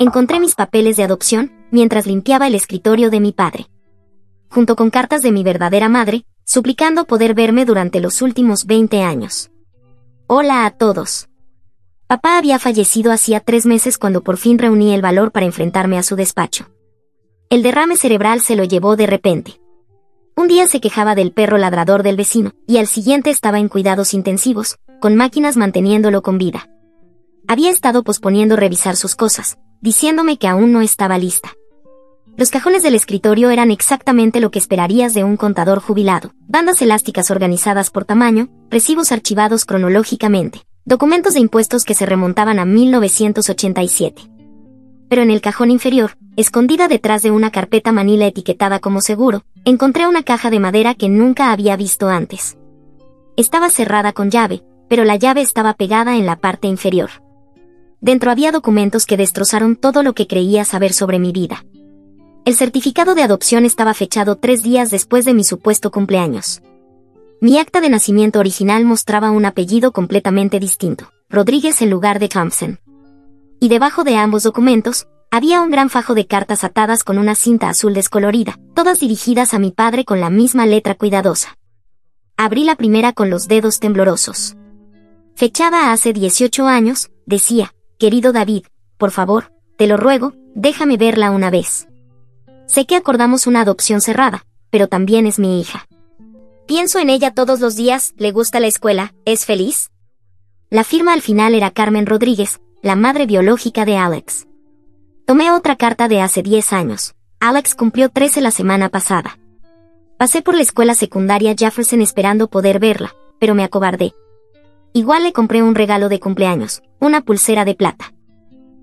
Encontré mis papeles de adopción mientras limpiaba el escritorio de mi padre, junto con cartas de mi verdadera madre, suplicando poder verme durante los últimos 20 años. Hola a todos. Papá había fallecido hacía 3 meses cuando por fin reuní el valor para enfrentarme a su despacho. El derrame cerebral se lo llevó de repente. Un día se quejaba del perro ladrador del vecino, y al siguiente estaba en cuidados intensivos, con máquinas manteniéndolo con vida. Había estado posponiendo revisar sus cosas, diciéndome que aún no estaba lista. Los cajones del escritorio eran exactamente lo que esperarías de un contador jubilado: bandas elásticas organizadas por tamaño, recibos archivados cronológicamente, documentos de impuestos que se remontaban a 1987. Pero en el cajón inferior, escondida detrás de una carpeta manila etiquetada como seguro, encontré una caja de madera que nunca había visto antes. Estaba cerrada con llave, pero la llave estaba pegada en la parte inferior. Dentro había documentos que destrozaron todo lo que creía saber sobre mi vida. El certificado de adopción estaba fechado 3 días después de mi supuesto cumpleaños. Mi acta de nacimiento original mostraba un apellido completamente distinto: Rodríguez en lugar de Thompson. Y debajo de ambos documentos, había un gran fajo de cartas atadas con una cinta azul descolorida, todas dirigidas a mi padre con la misma letra cuidadosa. Abrí la primera con los dedos temblorosos. Fechada hace 18 años, decía: querido David, por favor, te lo ruego, déjame verla una vez. Sé que acordamos una adopción cerrada, pero también es mi hija. Pienso en ella todos los días. ¿Le gusta la escuela? ¿Es feliz? La firma al final era Carmen Rodríguez, la madre biológica de Alex. Tomé otra carta de hace 10 años. Alex cumplió 13 la semana pasada. Pasé por la escuela secundaria Jefferson esperando poder verla, pero me acobardé. Igual le compré un regalo de cumpleaños, una pulsera de plata.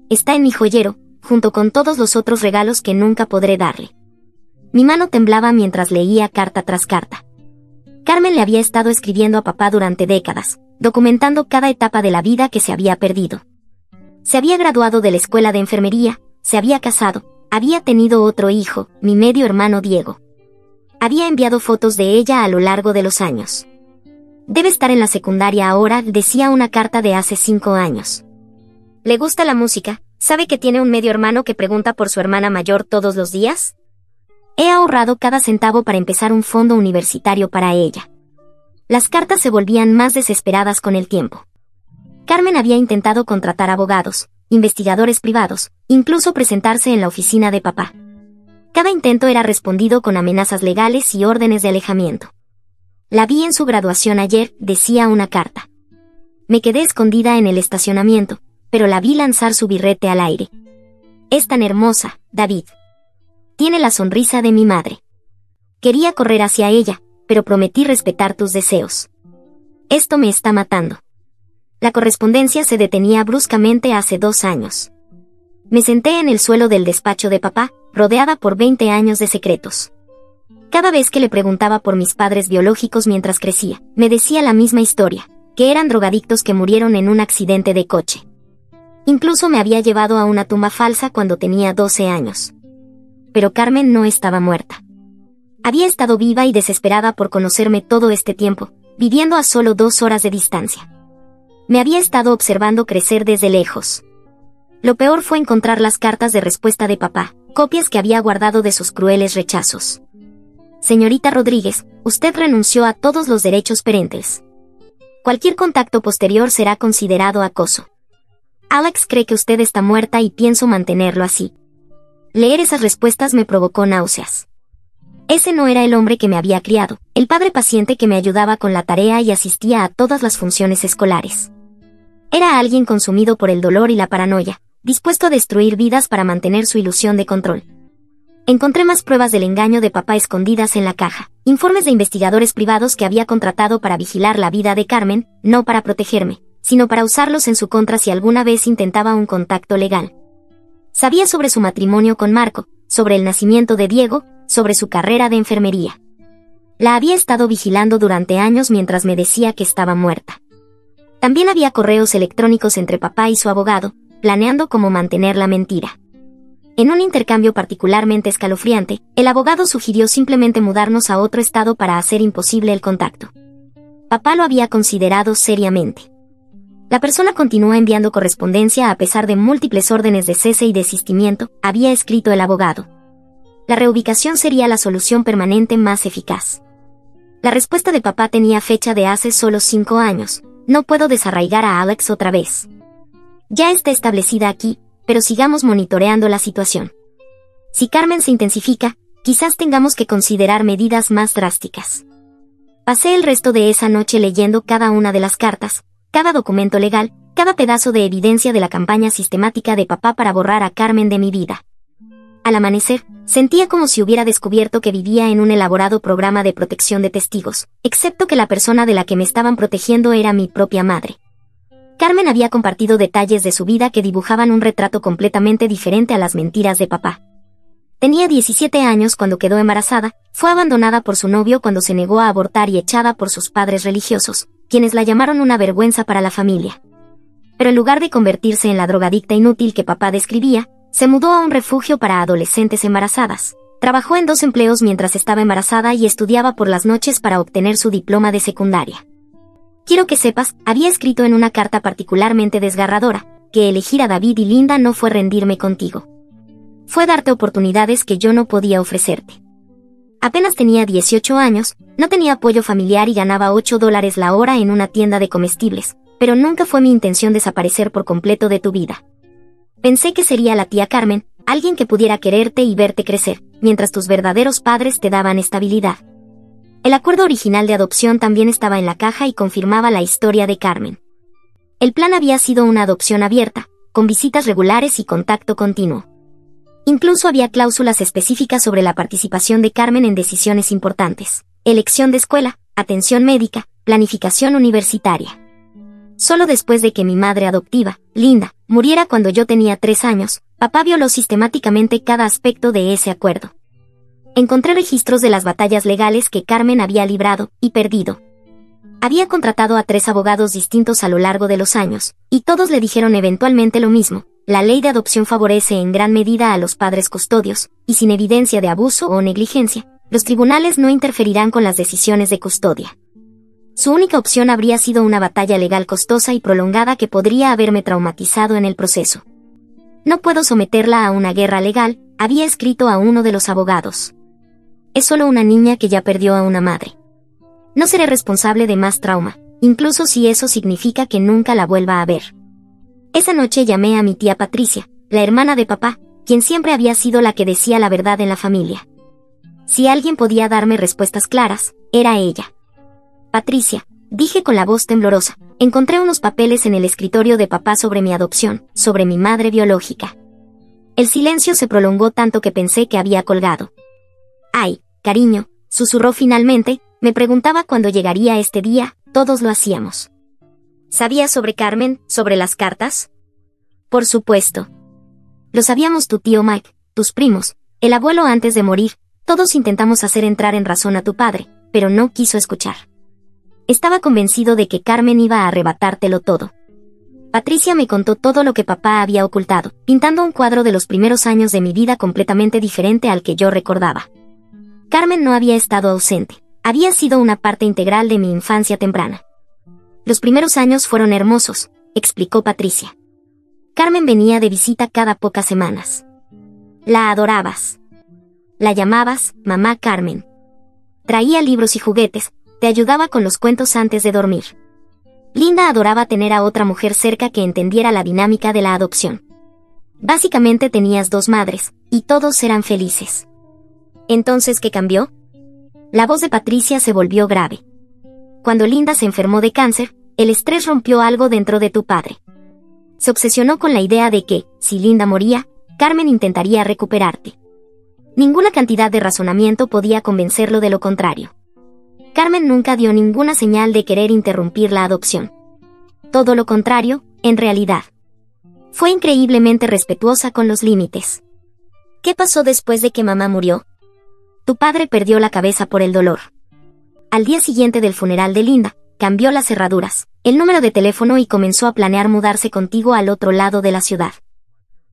Está en mi joyero, junto con todos los otros regalos que nunca podré darle. Mi mano temblaba mientras leía carta tras carta. Carmen le había estado escribiendo a papá durante décadas, documentando cada etapa de la vida que se había perdido. Se había graduado de la escuela de enfermería, se había casado, había tenido otro hijo, mi medio hermano Diego. Había enviado fotos de ella a lo largo de los años. Debe estar en la secundaria ahora, decía una carta de hace 5 años. ¿Le gusta la música? ¿Sabe que tiene un medio hermano que pregunta por su hermana mayor todos los días? He ahorrado cada centavo para empezar un fondo universitario para ella. Las cartas se volvían más desesperadas con el tiempo. Carmen había intentado contratar abogados, investigadores privados, incluso presentarse en la oficina de papá. Cada intento era respondido con amenazas legales y órdenes de alejamiento. La vi en su graduación ayer, decía una carta. Me quedé escondida en el estacionamiento, pero la vi lanzar su birrete al aire. Es tan hermosa, David. Tiene la sonrisa de mi madre. Quería correr hacia ella, pero prometí respetar tus deseos. Esto me está matando. La correspondencia se detenía bruscamente hace 2 años. Me senté en el suelo del despacho de papá, rodeada por 20 años de secretos. Cada vez que le preguntaba por mis padres biológicos mientras crecía, me decía la misma historia, que eran drogadictos que murieron en un accidente de coche. Incluso me había llevado a una tumba falsa cuando tenía 12 años. Pero Carmen no estaba muerta. Había estado viva y desesperada por conocerme todo este tiempo, viviendo a solo 2 horas de distancia. Me había estado observando crecer desde lejos. Lo peor fue encontrar las cartas de respuesta de papá, copias que había guardado de sus crueles rechazos. Señorita Rodríguez, usted renunció a todos los derechos parentales. Cualquier contacto posterior será considerado acoso. Alex cree que usted está muerta y pienso mantenerlo así. Leer esas respuestas me provocó náuseas. Ese no era el hombre que me había criado, el padre paciente que me ayudaba con la tarea y asistía a todas las funciones escolares. Era alguien consumido por el dolor y la paranoia, dispuesto a destruir vidas para mantener su ilusión de control. Encontré más pruebas del engaño de papá escondidas en la caja, informes de investigadores privados que había contratado para vigilar la vida de Carmen, no para protegerme, sino para usarlos en su contra si alguna vez intentaba un contacto legal. Sabía sobre su matrimonio con Marco, sobre el nacimiento de Diego, sobre su carrera de enfermería. La había estado vigilando durante años mientras me decía que estaba muerta. También había correos electrónicos entre papá y su abogado, planeando cómo mantener la mentira. En un intercambio particularmente escalofriante, el abogado sugirió simplemente mudarnos a otro estado para hacer imposible el contacto. Papá lo había considerado seriamente. La persona continúa enviando correspondencia a pesar de múltiples órdenes de cese y desistimiento, había escrito el abogado. La reubicación sería la solución permanente más eficaz. La respuesta de papá tenía fecha de hace solo 5 años. No puedo desarraigar a Alex otra vez. Ya está establecida aquí, pero sigamos monitoreando la situación. Si Carmen se intensifica, quizás tengamos que considerar medidas más drásticas. Pasé el resto de esa noche leyendo cada una de las cartas, cada documento legal, cada pedazo de evidencia de la campaña sistemática de papá para borrar a Carmen de mi vida. Al amanecer, sentía como si hubiera descubierto que vivía en un elaborado programa de protección de testigos, excepto que la persona de la que me estaban protegiendo era mi propia madre. Carmen había compartido detalles de su vida que dibujaban un retrato completamente diferente a las mentiras de papá. Tenía 17 años cuando quedó embarazada, fue abandonada por su novio cuando se negó a abortar y echada por sus padres religiosos, quienes la llamaron una vergüenza para la familia. Pero en lugar de convertirse en la drogadicta inútil que papá describía, se mudó a un refugio para adolescentes embarazadas. Trabajó en 2 empleos mientras estaba embarazada y estudiaba por las noches para obtener su diploma de secundaria. Quiero que sepas, había escrito en una carta particularmente desgarradora, que elegir a David y Linda no fue rendirme contigo. Fue darte oportunidades que yo no podía ofrecerte. Apenas tenía 18 años, no tenía apoyo familiar y ganaba $8 la hora en una tienda de comestibles, pero nunca fue mi intención desaparecer por completo de tu vida. Pensé que sería la tía Carmen, alguien que pudiera quererte y verte crecer, mientras tus verdaderos padres te daban estabilidad. El acuerdo original de adopción también estaba en la caja y confirmaba la historia de Carmen. El plan había sido una adopción abierta, con visitas regulares y contacto continuo. Incluso había cláusulas específicas sobre la participación de Carmen en decisiones importantes: elección de escuela, atención médica, planificación universitaria. Solo después de que mi madre adoptiva, Linda, muriera cuando yo tenía 3 años, papá violó sistemáticamente cada aspecto de ese acuerdo. Encontré registros de las batallas legales que Carmen había librado y perdido. Había contratado a 3 abogados distintos a lo largo de los años, y todos le dijeron eventualmente lo mismo: la ley de adopción favorece en gran medida a los padres custodios, y sin evidencia de abuso o negligencia, los tribunales no interferirán con las decisiones de custodia. Su única opción habría sido una batalla legal costosa y prolongada que podría haberme traumatizado en el proceso. No puedo someterla a una guerra legal, había escrito a uno de los abogados. Es solo una niña que ya perdió a una madre. No seré responsable de más trauma, incluso si eso significa que nunca la vuelva a ver. Esa noche llamé a mi tía Patricia, la hermana de papá, quien siempre había sido la que decía la verdad en la familia. Si alguien podía darme respuestas claras, era ella. Patricia, dije con la voz temblorosa, encontré unos papeles en el escritorio de papá sobre mi adopción, sobre mi madre biológica. El silencio se prolongó tanto que pensé que había colgado. Ay, cariño, susurró finalmente, me preguntaba cuándo llegaría este día, todos lo hacíamos. ¿Sabías sobre Carmen, sobre las cartas? Por supuesto. Lo sabíamos tu tío Mike, tus primos, el abuelo antes de morir, todos intentamos hacer entrar en razón a tu padre, pero no quiso escuchar. Estaba convencido de que Carmen iba a arrebatártelo todo. Patricia me contó todo lo que papá había ocultado, pintando un cuadro de los primeros años de mi vida completamente diferente al que yo recordaba. Carmen no había estado ausente, había sido una parte integral de mi infancia temprana. Los primeros años fueron hermosos, explicó Patricia. Carmen venía de visita cada pocas semanas. La adorabas. La llamabas Mamá Carmen. Traía libros y juguetes, te ayudaba con los cuentos antes de dormir. Linda adoraba tener a otra mujer cerca que entendiera la dinámica de la adopción. Básicamente tenías 2 madres, y todos eran felices. ¿Entonces qué cambió? La voz de Patricia se volvió grave. Cuando Linda se enfermó de cáncer, el estrés rompió algo dentro de tu padre. Se obsesionó con la idea de que, si Linda moría, Carmen intentaría recuperarte. Ninguna cantidad de razonamiento podía convencerlo de lo contrario. Carmen nunca dio ninguna señal de querer interrumpir la adopción. Todo lo contrario, en realidad. Fue increíblemente respetuosa con los límites. ¿Qué pasó después de que mamá murió? Tu padre perdió la cabeza por el dolor. Al día siguiente del funeral de Linda, cambió las cerraduras, el número de teléfono y comenzó a planear mudarse contigo al otro lado de la ciudad.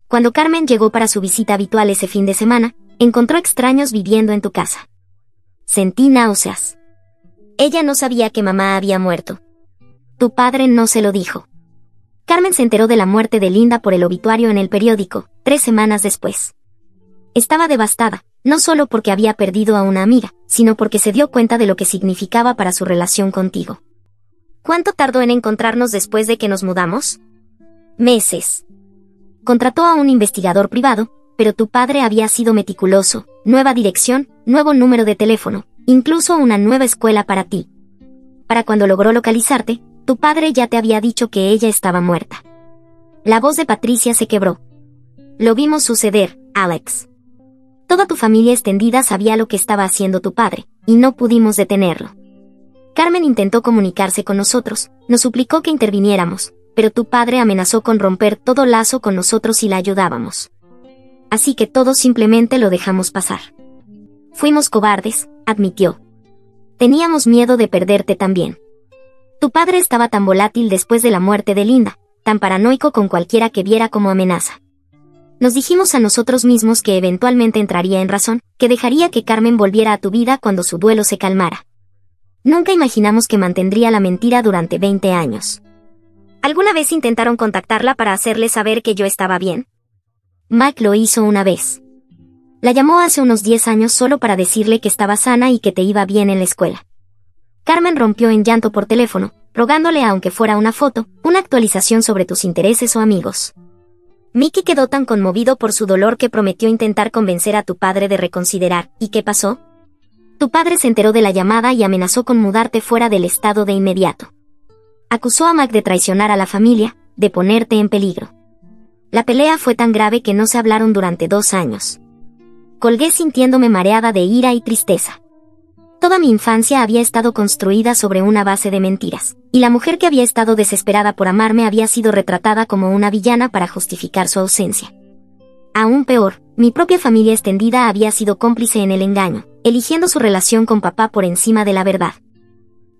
Cuando Carmen llegó para su visita habitual ese fin de semana, encontró extraños viviendo en tu casa. Sentí náuseas. Ella no sabía que mamá había muerto. Tu padre no se lo dijo. Carmen se enteró de la muerte de Linda por el obituario en el periódico, 3 semanas después. Estaba devastada, no solo porque había perdido a una amiga, sino porque se dio cuenta de lo que significaba para su relación contigo. ¿Cuánto tardó en encontrarnos después de que nos mudamos? Meses. Contrató a un investigador privado, pero tu padre había sido meticuloso, nueva dirección, nuevo número de teléfono, incluso una nueva escuela para ti. Para cuando logró localizarte, tu padre ya te había dicho que ella estaba muerta. La voz de Patricia se quebró. Lo vimos suceder, Alex. Toda tu familia extendida sabía lo que estaba haciendo tu padre, y no pudimos detenerlo. Carmen intentó comunicarse con nosotros, nos suplicó que interviniéramos, pero tu padre amenazó con romper todo lazo con nosotros si la ayudábamos. Así que todos simplemente lo dejamos pasar. Fuimos cobardes, admitió. Teníamos miedo de perderte también. Tu padre estaba tan volátil después de la muerte de Linda, tan paranoico con cualquiera que viera como amenaza. Nos dijimos a nosotros mismos que eventualmente entraría en razón, que dejaría que Carmen volviera a tu vida cuando su duelo se calmara. Nunca imaginamos que mantendría la mentira durante 20 años. ¿Alguna vez intentaron contactarla para hacerle saber que yo estaba bien? Mac lo hizo una vez. La llamó hace unos 10 años solo para decirle que estaba sana y que te iba bien en la escuela. Carmen rompió en llanto por teléfono, rogándole aunque fuera una foto, una actualización sobre tus intereses o amigos. Mickey quedó tan conmovido por su dolor que prometió intentar convencer a tu padre de reconsiderar. ¿Y qué pasó? Tu padre se enteró de la llamada y amenazó con mudarte fuera del estado de inmediato. Acusó a Mac de traicionar a la familia, de ponerte en peligro. La pelea fue tan grave que no se hablaron durante 2 años. Colgué sintiéndome mareada de ira y tristeza. Toda mi infancia había estado construida sobre una base de mentiras, y la mujer que había estado desesperada por amarme había sido retratada como una villana para justificar su ausencia. Aún peor, mi propia familia extendida había sido cómplice en el engaño, eligiendo su relación con papá por encima de la verdad.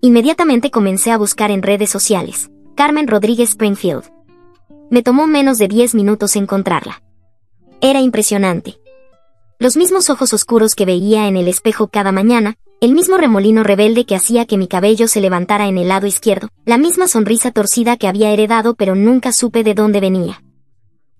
Inmediatamente comencé a buscar en redes sociales, Carmen Rodríguez Springfield. Me tomó menos de 10 minutos encontrarla. Era impresionante. Los mismos ojos oscuros que veía en el espejo cada mañana, el mismo remolino rebelde que hacía que mi cabello se levantara en el lado izquierdo, la misma sonrisa torcida que había heredado pero nunca supe de dónde venía.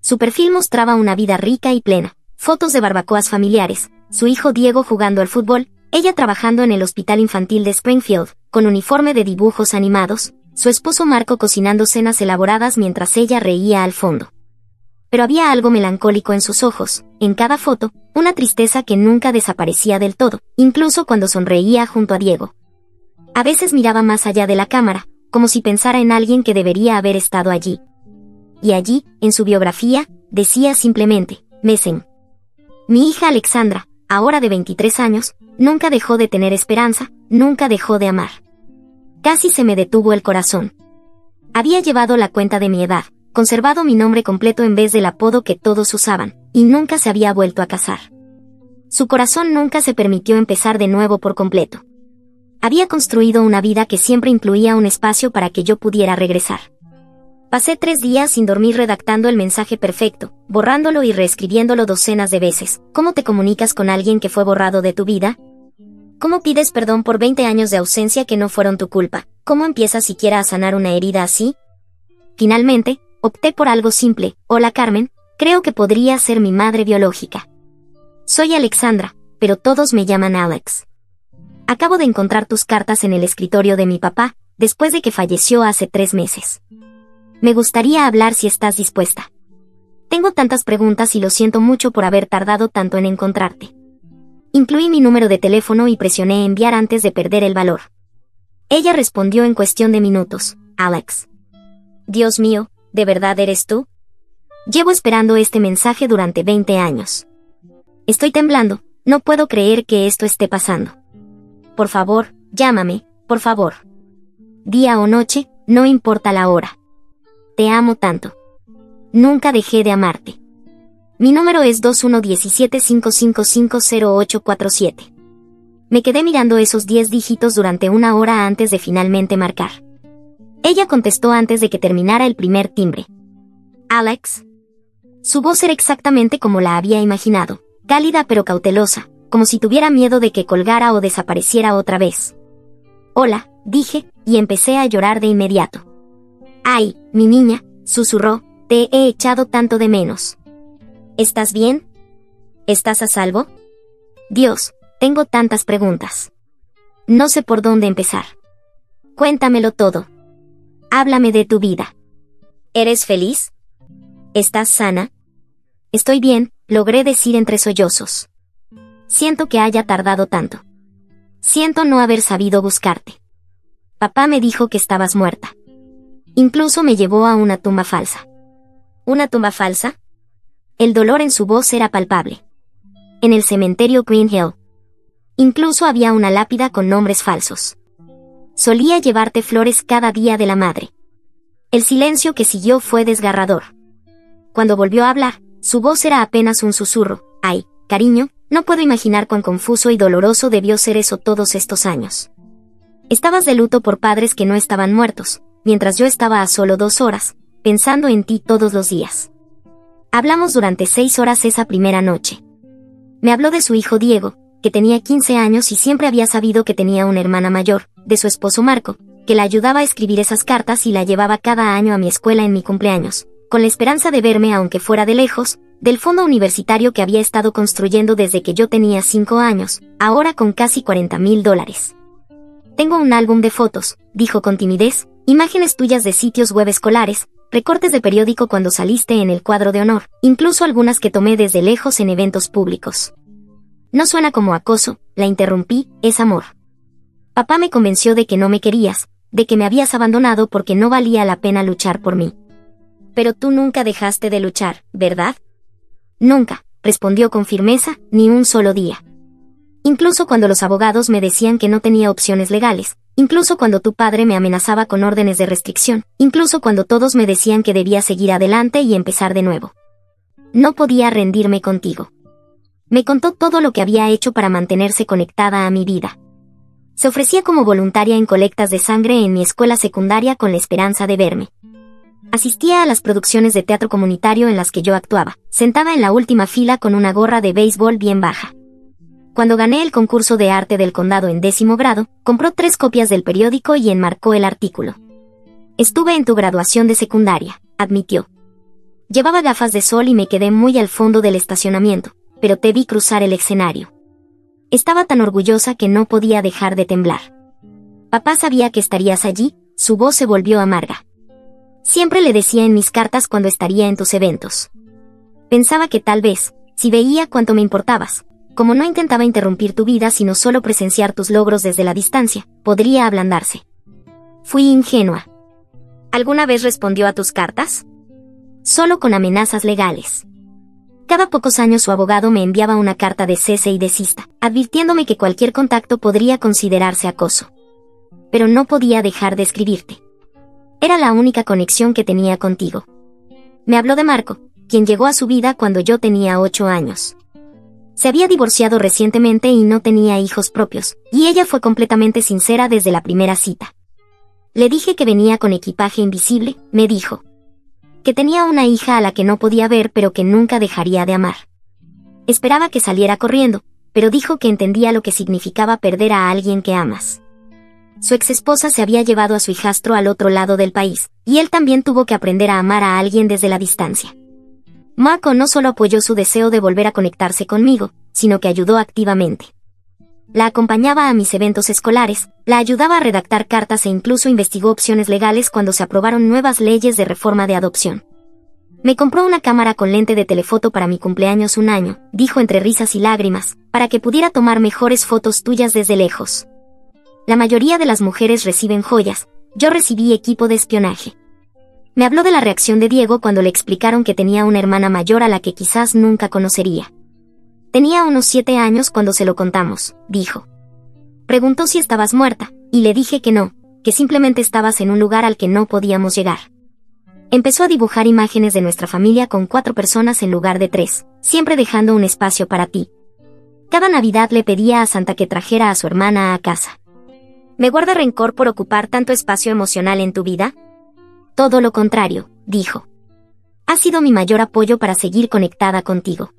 Su perfil mostraba una vida rica y plena, fotos de barbacoas familiares, su hijo Diego jugando al fútbol, ella trabajando en el hospital infantil de Springfield, con uniforme de dibujos animados, su esposo Marco cocinando cenas elaboradas mientras ella reía al fondo. Pero había algo melancólico en sus ojos, en cada foto, una tristeza que nunca desaparecía del todo, incluso cuando sonreía junto a Diego. A veces miraba más allá de la cámara, como si pensara en alguien que debería haber estado allí. Y allí, en su biografía, decía simplemente, Mesen. Mi hija Alexandra, ahora de 23 años, nunca dejó de tener esperanza, nunca dejó de amar. Casi se me detuvo el corazón. Había llevado la cuenta de mi edad, conservado mi nombre completo en vez del apodo que todos usaban, y nunca se había vuelto a casar. Su corazón nunca se permitió empezar de nuevo por completo. Había construido una vida que siempre incluía un espacio para que yo pudiera regresar. Pasé 3 días sin dormir redactando el mensaje perfecto, borrándolo y reescribiéndolo docenas de veces. ¿Cómo te comunicas con alguien que fue borrado de tu vida? ¿Cómo pides perdón por 20 años de ausencia que no fueron tu culpa? ¿Cómo empiezas siquiera a sanar una herida así? Finalmente, opté por algo simple. Hola Carmen, creo que podría ser mi madre biológica. Soy Alexandra, pero todos me llaman Alex. Acabo de encontrar tus cartas en el escritorio de mi papá, después de que falleció hace 3 meses. Me gustaría hablar si estás dispuesta. Tengo tantas preguntas y lo siento mucho por haber tardado tanto en encontrarte. Incluí mi número de teléfono y presioné enviar antes de perder el valor. Ella respondió en cuestión de minutos, Alex. Dios mío, ¿de verdad eres tú? Llevo esperando este mensaje durante 20 años. Estoy temblando, no puedo creer que esto esté pasando. Por favor, llámame, por favor. Día o noche, no importa la hora. Te amo tanto. Nunca dejé de amarte. Mi número es 2117-5550847. Me quedé mirando esos 10 dígitos durante 1 hora antes de finalmente marcar. Ella contestó antes de que terminara el primer timbre. Alex. Su voz era exactamente como la había imaginado, cálida pero cautelosa, como si tuviera miedo de que colgara o desapareciera otra vez. Hola, dije, y empecé a llorar de inmediato. Ay, mi niña, susurró, te he echado tanto de menos. ¿Estás bien? ¿Estás a salvo? Dios, tengo tantas preguntas. No sé por dónde empezar. Cuéntamelo todo. Háblame de tu vida. ¿Eres feliz? ¿Estás sana? Estoy bien, logré decir entre sollozos. Siento que haya tardado tanto. Siento no haber sabido buscarte. Papá me dijo que estabas muerta. Incluso me llevó a una tumba falsa. ¿Una tumba falsa? El dolor en su voz era palpable. En el cementerio Green Hill. Incluso había una lápida con nombres falsos. Solía llevarte flores cada día de la madre. El silencio que siguió fue desgarrador. Cuando volvió a hablar, su voz era apenas un susurro. Ay, cariño, no puedo imaginar cuán confuso y doloroso debió ser eso todos estos años. Estabas de luto por padres que no estaban muertos, mientras yo estaba a solo 2 horas, pensando en ti todos los días. Hablamos durante 6 horas esa primera noche. Me habló de su hijo Diego, que tenía 15 años y siempre había sabido que tenía una hermana mayor, de su esposo Marco, que la ayudaba a escribir esas cartas y la llevaba cada año a mi escuela en mi cumpleaños, con la esperanza de verme aunque fuera de lejos, del fondo universitario que había estado construyendo desde que yo tenía 5 años, ahora con casi $40,000. Tengo un álbum de fotos, dijo con timidez, imágenes tuyas de sitios web escolares, recortes de periódico cuando saliste en el cuadro de honor, incluso algunas que tomé desde lejos en eventos públicos. No suena como acoso, la interrumpí, es amor. Papá me convenció de que no me querías, de que me habías abandonado porque no valía la pena luchar por mí. Pero tú nunca dejaste de luchar, ¿verdad? Nunca, respondió con firmeza, ni un solo día. Incluso cuando los abogados me decían que no tenía opciones legales, incluso cuando tu padre me amenazaba con órdenes de restricción, incluso cuando todos me decían que debía seguir adelante y empezar de nuevo. No podía rendirme contigo. Me contó todo lo que había hecho para mantenerse conectada a mi vida. Se ofrecía como voluntaria en colectas de sangre en mi escuela secundaria con la esperanza de verme. Asistía a las producciones de teatro comunitario en las que yo actuaba, sentada en la última fila con una gorra de béisbol bien baja. Cuando gané el concurso de arte del condado en 10º grado, compró 3 copias del periódico y enmarcó el artículo. Estuve en tu graduación de secundaria, admitió. Llevaba gafas de sol y me quedé muy al fondo del estacionamiento, pero te vi cruzar el escenario. Estaba tan orgullosa que no podía dejar de temblar. Papá sabía que estarías allí, su voz se volvió amarga. Siempre le decía en mis cartas cuando estaría en tus eventos. Pensaba que tal vez, si veía cuánto me importabas, como no intentaba interrumpir tu vida sino solo presenciar tus logros desde la distancia, podría ablandarse. Fui ingenua. ¿Alguna vez respondió a tus cartas? Solo con amenazas legales. Cada pocos años su abogado me enviaba una carta de cese y desista, advirtiéndome que cualquier contacto podría considerarse acoso. Pero no podía dejar de escribirte. Era la única conexión que tenía contigo. Me habló de Marco, quien llegó a su vida cuando yo tenía 8 años. Se había divorciado recientemente y no tenía hijos propios, y ella fue completamente sincera desde la primera cita. Le dije que venía con equipaje invisible, me dijo. Que tenía una hija a la que no podía ver pero que nunca dejaría de amar. Esperaba que saliera corriendo, pero dijo que entendía lo que significaba perder a alguien que amas. Su exesposa se había llevado a su hijastro al otro lado del país, y él también tuvo que aprender a amar a alguien desde la distancia. Marco no solo apoyó su deseo de volver a conectarse conmigo, sino que ayudó activamente. La acompañaba a mis eventos escolares, la ayudaba a redactar cartas e incluso investigó opciones legales cuando se aprobaron nuevas leyes de reforma de adopción. Me compró una cámara con lente de telefoto para mi cumpleaños un año, dijo entre risas y lágrimas, para que pudiera tomar mejores fotos tuyas desde lejos. La mayoría de las mujeres reciben joyas, yo recibí equipo de espionaje. Me habló de la reacción de Diego cuando le explicaron que tenía una hermana mayor a la que quizás nunca conocería. Tenía unos 7 años cuando se lo contamos, dijo. Preguntó si estabas muerta, y le dije que no, que simplemente estabas en un lugar al que no podíamos llegar. Empezó a dibujar imágenes de nuestra familia con 4 personas en lugar de 3, siempre dejando un espacio para ti. Cada Navidad le pedía a Santa que trajera a su hermana a casa. ¿Me guarda rencor por ocupar tanto espacio emocional en tu vida? Todo lo contrario, dijo. Has sido mi mayor apoyo para seguir conectada contigo.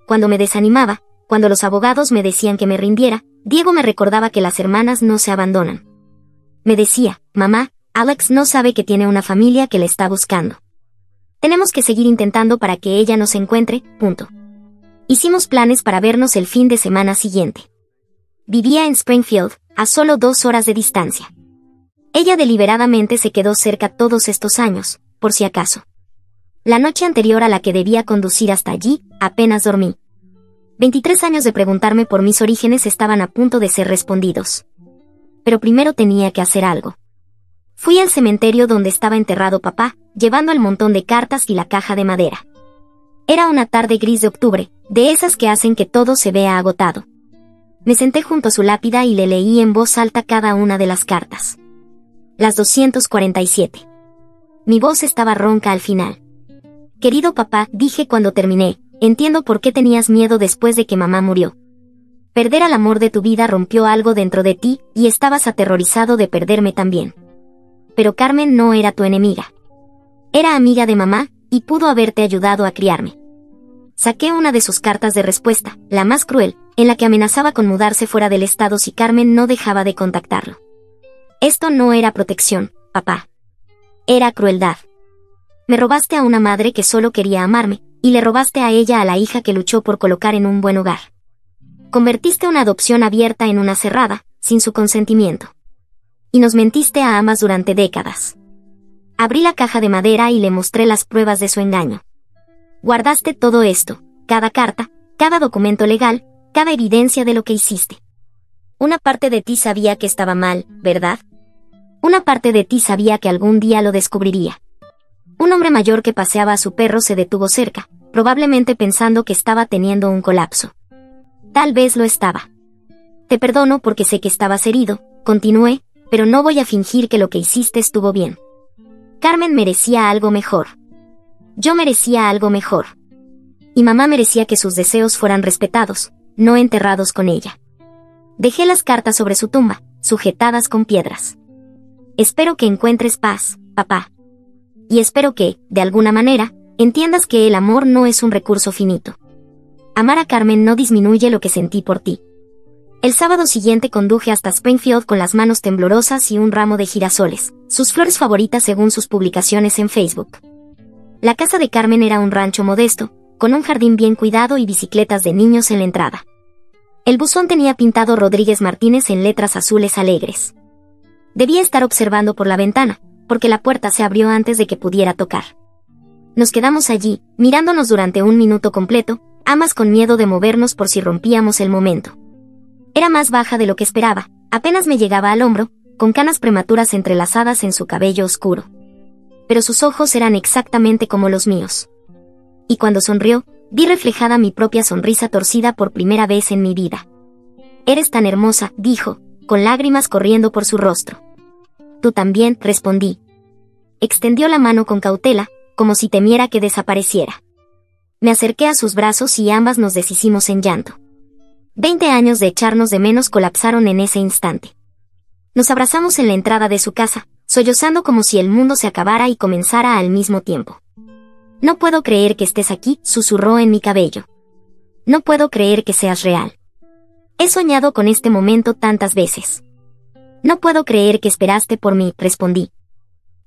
Cuando me desanimaba, cuando los abogados me decían que me rindiera, Diego me recordaba que las hermanas no se abandonan. Me decía, mamá, Alex no sabe que tiene una familia que le está buscando. Tenemos que seguir intentando para que ella nos encuentre, punto. Hicimos planes para vernos el fin de semana siguiente. Vivía en Springfield, a solo 2 horas de distancia. Ella deliberadamente se quedó cerca todos estos años, por si acaso. La noche anterior a la que debía conducir hasta allí, apenas dormí. 23 años de preguntarme por mis orígenes estaban a punto de ser respondidos. Pero primero tenía que hacer algo. Fui al cementerio donde estaba enterrado papá, llevando el montón de cartas y la caja de madera. Era una tarde gris de octubre, de esas que hacen que todo se vea agotado. Me senté junto a su lápida y le leí en voz alta cada una de las cartas. Las 247. Mi voz estaba ronca al final. Querido papá, dije cuando terminé, entiendo por qué tenías miedo después de que mamá murió. Perder al amor de tu vida rompió algo dentro de ti, y estabas aterrorizado de perderme también. Pero Carmen no era tu enemiga. Era amiga de mamá, y pudo haberte ayudado a criarme. Saqué una de sus cartas de respuesta, la más cruel, en la que amenazaba con mudarse fuera del estado si Carmen no dejaba de contactarlo. Esto no era protección, papá. Era crueldad. Me robaste a una madre que solo quería amarme, y le robaste a ella a la hija que luchó por colocar en un buen hogar. Convertiste una adopción abierta en una cerrada, sin su consentimiento. Y nos mentiste a ambas durante décadas. Abrí la caja de madera y le mostré las pruebas de su engaño. Guardaste todo esto, cada carta, cada documento legal, cada evidencia de lo que hiciste. Una parte de ti sabía que estaba mal, ¿verdad? Una parte de ti sabía que algún día lo descubriría. Un hombre mayor que paseaba a su perro se detuvo cerca, probablemente pensando que estaba teniendo un colapso. Tal vez lo estaba. Te perdono porque sé que estabas herido, continué, pero no voy a fingir que lo que hiciste estuvo bien. Carmen merecía algo mejor. Yo merecía algo mejor. Y mamá merecía que sus deseos fueran respetados, no enterrados con ella. Dejé las cartas sobre su tumba, sujetadas con piedras. Espero que encuentres paz, papá. Y espero que, de alguna manera, entiendas que el amor no es un recurso finito. Amar a Carmen no disminuye lo que sentí por ti. El sábado siguiente conduje hasta Springfield con las manos temblorosas y un ramo de girasoles, sus flores favoritas según sus publicaciones en Facebook. La casa de Carmen era un rancho modesto, con un jardín bien cuidado y bicicletas de niños en la entrada. El buzón tenía pintado Rodríguez Martínez en letras azules alegres. Debía estar observando por la ventana, porque la puerta se abrió antes de que pudiera tocar. Nos quedamos allí, mirándonos durante un minuto completo, ambas con miedo de movernos por si rompíamos el momento. Era más baja de lo que esperaba, apenas me llegaba al hombro, con canas prematuras entrelazadas en su cabello oscuro. Pero sus ojos eran exactamente como los míos. Y cuando sonrió, vi reflejada mi propia sonrisa torcida por primera vez en mi vida. Eres tan hermosa, dijo, con lágrimas corriendo por su rostro. Tú también, respondí. Extendió la mano con cautela, como si temiera que desapareciera. Me acerqué a sus brazos y ambas nos deshicimos en llanto. 20 años de echarnos de menos colapsaron en ese instante. Nos abrazamos en la entrada de su casa, sollozando como si el mundo se acabara y comenzara al mismo tiempo. No puedo creer que estés aquí, susurró en mi cabello. No puedo creer que seas real. He soñado con este momento tantas veces. No puedo creer que esperaste por mí, respondí.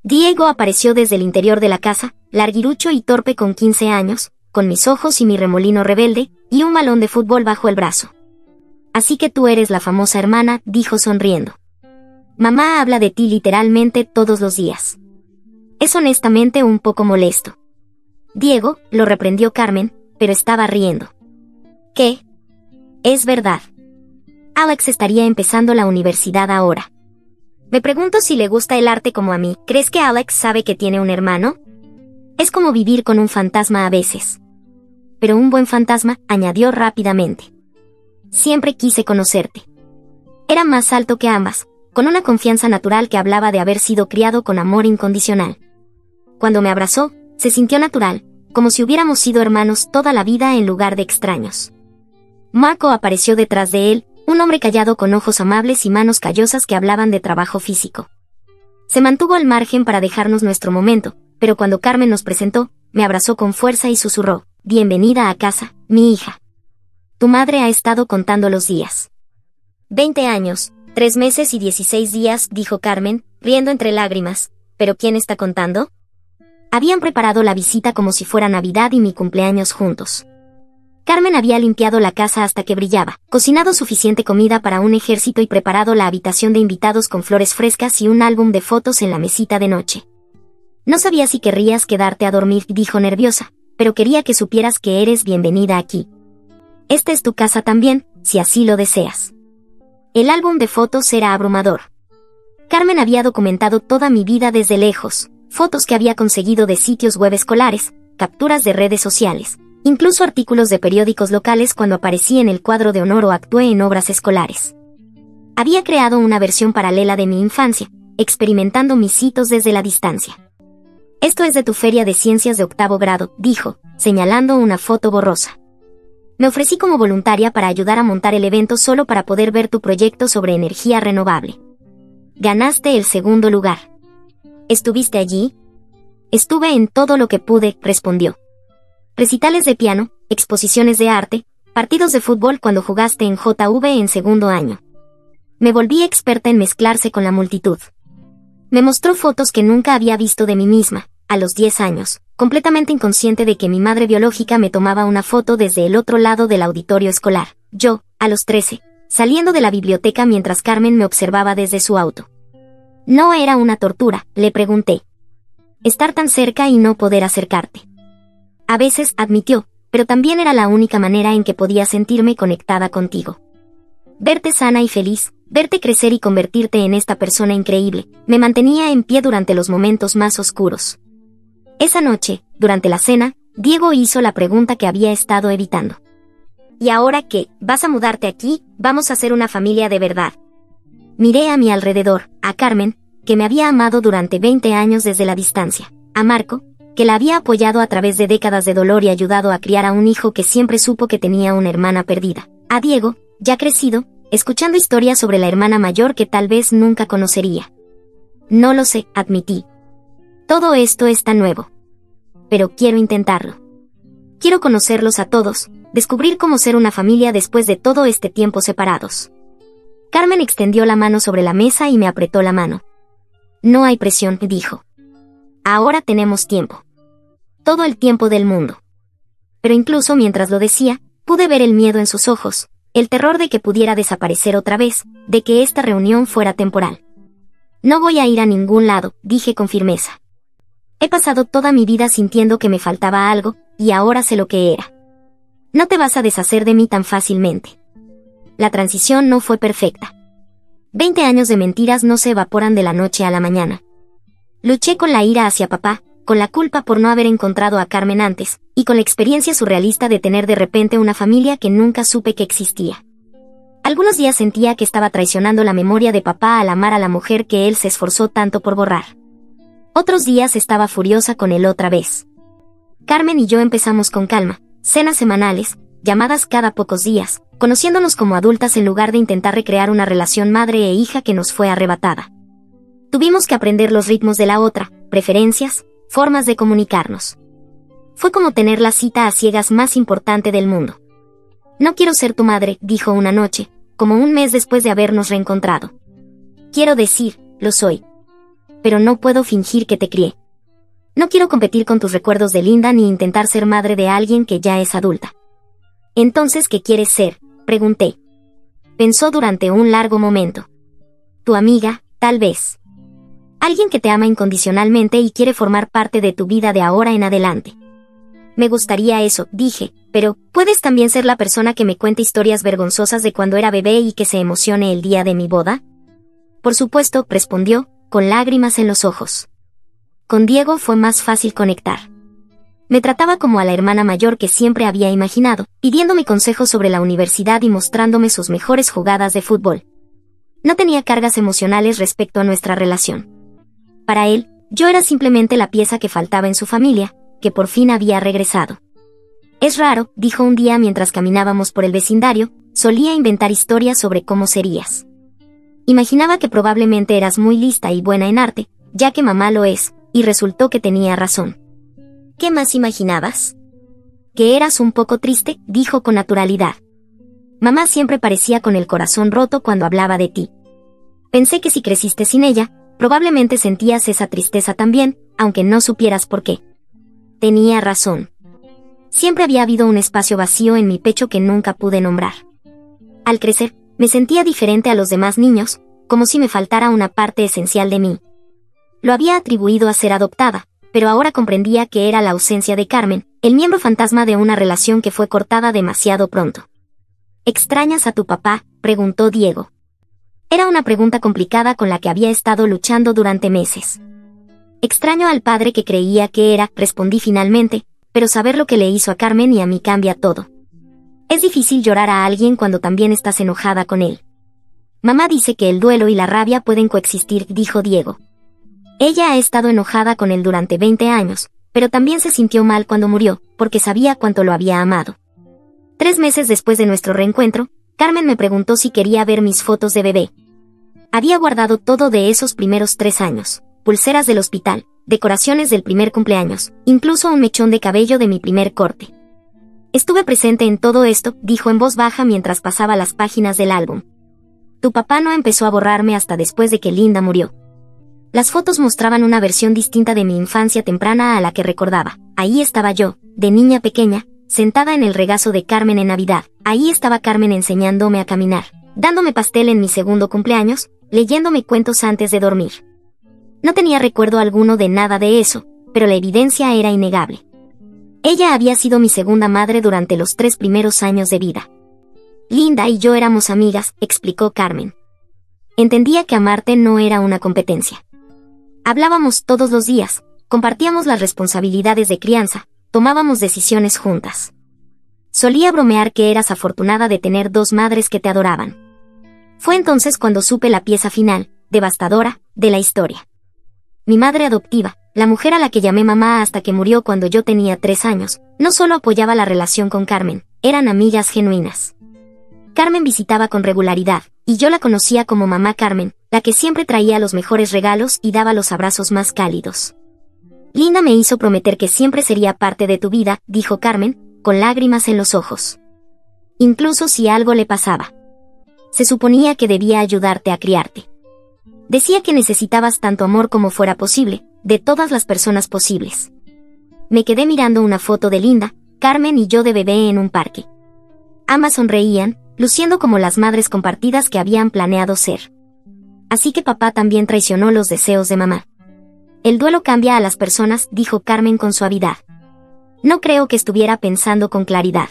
Diego apareció desde el interior de la casa, larguirucho y torpe con 15 años, con mis ojos y mi remolino rebelde, y un balón de fútbol bajo el brazo. Así que tú eres la famosa hermana, dijo sonriendo. Mamá habla de ti literalmente todos los días. Es honestamente un poco molesto. Diego, lo reprendió Carmen, pero estaba riendo. ¿Qué? Es verdad. Alex estaría empezando la universidad ahora. Me pregunto si le gusta el arte como a mí. ¿Crees que Alex sabe que tiene un hermano? Es como vivir con un fantasma a veces. Pero un buen fantasma, añadió rápidamente. Siempre quise conocerte. Era más alto que ambas, con una confianza natural que hablaba de haber sido criado con amor incondicional. Cuando me abrazó, se sintió natural, como si hubiéramos sido hermanos toda la vida en lugar de extraños. Marco apareció detrás de él, un hombre callado con ojos amables y manos callosas que hablaban de trabajo físico. Se mantuvo al margen para dejarnos nuestro momento, pero cuando Carmen nos presentó, me abrazó con fuerza y susurró, «Bienvenida a casa, mi hija. Tu madre ha estado contando los días». 20 años, 3 meses y 16 días, dijo Carmen, riendo entre lágrimas. ¿Pero quién está contando? Habían preparado la visita como si fuera Navidad y mi cumpleaños juntos. Carmen había limpiado la casa hasta que brillaba, cocinado suficiente comida para un ejército y preparado la habitación de invitados con flores frescas y un álbum de fotos en la mesita de noche. No sabía si querrías quedarte a dormir, dijo nerviosa, pero quería que supieras que eres bienvenida aquí. Esta es tu casa también, si así lo deseas. El álbum de fotos era abrumador. Carmen había documentado toda mi vida desde lejos, fotos que había conseguido de sitios web escolares, capturas de redes sociales, incluso artículos de periódicos locales cuando aparecí en el cuadro de honor o actué en obras escolares. Había creado una versión paralela de mi infancia, experimentando mis hitos desde la distancia. Esto es de tu feria de ciencias de 8º grado, dijo, señalando una foto borrosa. Me ofrecí como voluntaria para ayudar a montar el evento solo para poder ver tu proyecto sobre energía renovable. Ganaste el 2º lugar. ¿Estuviste allí? Estuve en todo lo que pude, respondió. Recitales de piano, exposiciones de arte, partidos de fútbol cuando jugaste en JV en 2º año. Me volví experta en mezclarse con la multitud. Me mostró fotos que nunca había visto de mí misma, a los 10 años, completamente inconsciente de que mi madre biológica me tomaba una foto desde el otro lado del auditorio escolar. Yo, a los 13, saliendo de la biblioteca mientras Carmen me observaba desde su auto. ¿No era una tortura?, le pregunté. Estar tan cerca y no poder acercarte. A veces, admitió, pero también era la única manera en que podía sentirme conectada contigo. Verte sana y feliz, verte crecer y convertirte en esta persona increíble, me mantenía en pie durante los momentos más oscuros. Esa noche, durante la cena, Diego hizo la pregunta que había estado evitando. ¿Y ahora qué? ¿Vas a mudarte aquí? ¿Vamos a ser una familia de verdad? Miré a mi alrededor, a Carmen, que me había amado durante 20 años desde la distancia, a Marco, que la había apoyado a través de décadas de dolor y ayudado a criar a un hijo que siempre supo que tenía una hermana perdida, a Diego, ya crecido, escuchando historias sobre la hermana mayor que tal vez nunca conocería. No lo sé, admití. Todo esto es tan nuevo. Pero quiero intentarlo. Quiero conocerlos a todos, descubrir cómo ser una familia después de todo este tiempo separados. Carmen extendió la mano sobre la mesa y me apretó la mano. No hay presión, dijo. Ahora tenemos tiempo. Todo el tiempo del mundo. Pero incluso mientras lo decía, pude ver el miedo en sus ojos, el terror de que pudiera desaparecer otra vez, de que esta reunión fuera temporal. No voy a ir a ningún lado, dije con firmeza. He pasado toda mi vida sintiendo que me faltaba algo, y ahora sé lo que era. No te vas a deshacer de mí tan fácilmente. La transición no fue perfecta. 20 años de mentiras no se evaporan de la noche a la mañana. Luché con la ira hacia papá, con la culpa por no haber encontrado a Carmen antes, y con la experiencia surrealista de tener de repente una familia que nunca supe que existía. Algunos días sentía que estaba traicionando la memoria de papá al amar a la mujer que él se esforzó tanto por borrar. Otros días estaba furiosa con él otra vez. Carmen y yo empezamos con calma, cenas semanales, llamadas cada pocos días, conociéndonos como adultas en lugar de intentar recrear una relación madre e hija que nos fue arrebatada. Tuvimos que aprender los ritmos de la otra, preferencias, formas de comunicarnos. Fue como tener la cita a ciegas más importante del mundo. No quiero ser tu madre, dijo una noche, como un mes después de habernos reencontrado. Quiero decir, lo soy. Pero no puedo fingir que te crié. No quiero competir con tus recuerdos de Linda ni intentar ser madre de alguien que ya es adulta. Entonces, ¿qué quieres ser?, pregunté. Pensó durante un largo momento. Tu amiga, tal vez. Alguien que te ama incondicionalmente y quiere formar parte de tu vida de ahora en adelante. Me gustaría eso, dije, pero ¿puedes también ser la persona que me cuente historias vergonzosas de cuando era bebé y que se emocione el día de mi boda? Por supuesto, respondió, con lágrimas en los ojos. Con Diego fue más fácil conectar. Me trataba como a la hermana mayor que siempre había imaginado, pidiéndome consejos sobre la universidad y mostrándome sus mejores jugadas de fútbol. No tenía cargas emocionales respecto a nuestra relación. Para él, yo era simplemente la pieza que faltaba en su familia, que por fin había regresado. Es raro, dijo un día mientras caminábamos por el vecindario, solía inventar historias sobre cómo serías. Imaginaba que probablemente eras muy lista y buena en arte, ya que mamá lo es, y resultó que tenía razón. ¿Qué más imaginabas? Que eras un poco triste, dijo con naturalidad. Mamá siempre parecía con el corazón roto cuando hablaba de ti. Pensé que si creciste sin ella, Probablemente sentías esa tristeza también, aunque no supieras por qué. Tenía razón. Siempre había habido un espacio vacío en mi pecho que nunca pude nombrar. Al crecer, me sentía diferente a los demás niños, como si me faltara una parte esencial de mí. Lo había atribuido a ser adoptada, pero ahora comprendía que era la ausencia de Carmen, el miembro fantasma de una relación que fue cortada demasiado pronto. ¿Extrañas a tu papá?, preguntó Diego. Era una pregunta complicada con la que había estado luchando durante meses. Extraño al padre que creía que era, respondí finalmente, pero saber lo que le hizo a Carmen y a mí cambia todo. Es difícil llorar a alguien cuando también estás enojada con él. Mamá dice que el duelo y la rabia pueden coexistir, dijo Diego. Ella ha estado enojada con él durante 20 años, pero también se sintió mal cuando murió, porque sabía cuánto lo había amado. 3 meses después de nuestro reencuentro, Carmen me preguntó si quería ver mis fotos de bebé. Había guardado todo de esos primeros 3 años, pulseras del hospital, decoraciones del primer cumpleaños, incluso un mechón de cabello de mi primer corte. Estuve presente en todo esto, dijo en voz baja mientras pasaba las páginas del álbum. Tu papá no empezó a borrarme hasta después de que Linda murió. Las fotos mostraban una versión distinta de mi infancia temprana a la que recordaba. Ahí estaba yo, de niña pequeña, sentada en el regazo de Carmen en Navidad. Ahí estaba Carmen enseñándome a caminar, dándome pastel en mi segundo cumpleaños, leyéndome cuentos antes de dormir. No tenía recuerdo alguno de nada de eso, pero la evidencia era innegable. Ella había sido mi segunda madre durante los 3 primeros años de vida. Linda y yo éramos amigas, explicó Carmen. Entendía que amarte no era una competencia. Hablábamos todos los días, compartíamos las responsabilidades de crianza, tomábamos decisiones juntas. Solía bromear que eras afortunada de tener 2 madres que te adoraban. Fue entonces cuando supe la pieza final, devastadora, de la historia. Mi madre adoptiva, la mujer a la que llamé mamá hasta que murió cuando yo tenía 3 años, no solo apoyaba la relación con Carmen, eran amigas genuinas. Carmen visitaba con regularidad, y yo la conocía como mamá Carmen, la que siempre traía los mejores regalos y daba los abrazos más cálidos. Linda me hizo prometer que siempre sería parte de tu vida, dijo Carmen, con lágrimas en los ojos. Incluso si algo le pasaba. Se suponía que debía ayudarte a criarte. Decía que necesitabas tanto amor como fuera posible, de todas las personas posibles. Me quedé mirando una foto de Linda, Carmen y yo de bebé en un parque. Ambas sonreían, luciendo como las madres compartidas que habían planeado ser. Así que papá también traicionó los deseos de mamá. El duelo cambia a las personas, dijo Carmen con suavidad. No creo que estuviera pensando con claridad.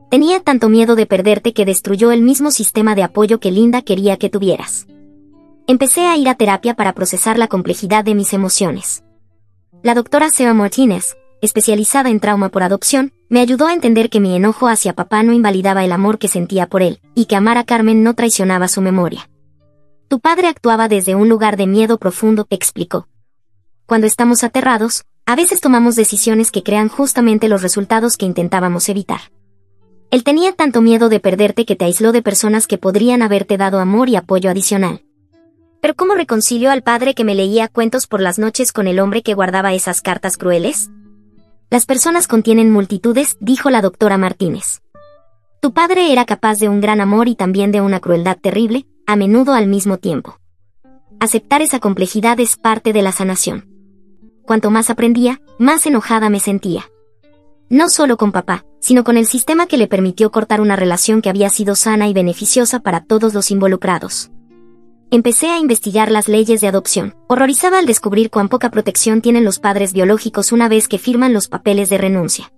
Tenía tanto miedo de perderte que destruyó el mismo sistema de apoyo que Linda quería que tuvieras. Empecé a ir a terapia para procesar la complejidad de mis emociones. La doctora Sarah Martínez, especializada en trauma por adopción, me ayudó a entender que mi enojo hacia papá no invalidaba el amor que sentía por él, y que amar a Carmen no traicionaba su memoria. Tu padre actuaba desde un lugar de miedo profundo, explicó. Cuando estamos aterrados, a veces tomamos decisiones que crean justamente los resultados que intentábamos evitar. Él tenía tanto miedo de perderte que te aisló de personas que podrían haberte dado amor y apoyo adicional. ¿Pero cómo reconcilio al padre que me leía cuentos por las noches con el hombre que guardaba esas cartas crueles? Las personas contienen multitudes, dijo la doctora Martínez. Tu padre era capaz de un gran amor y también de una crueldad terrible, a menudo al mismo tiempo. Aceptar esa complejidad es parte de la sanación. Cuanto más aprendía, más enojada me sentía. No solo con papá, sino con el sistema que le permitió cortar una relación que había sido sana y beneficiosa para todos los involucrados. Empecé a investigar las leyes de adopción, horrorizada al descubrir cuán poca protección tienen los padres biológicos una vez que firman los papeles de renuncia.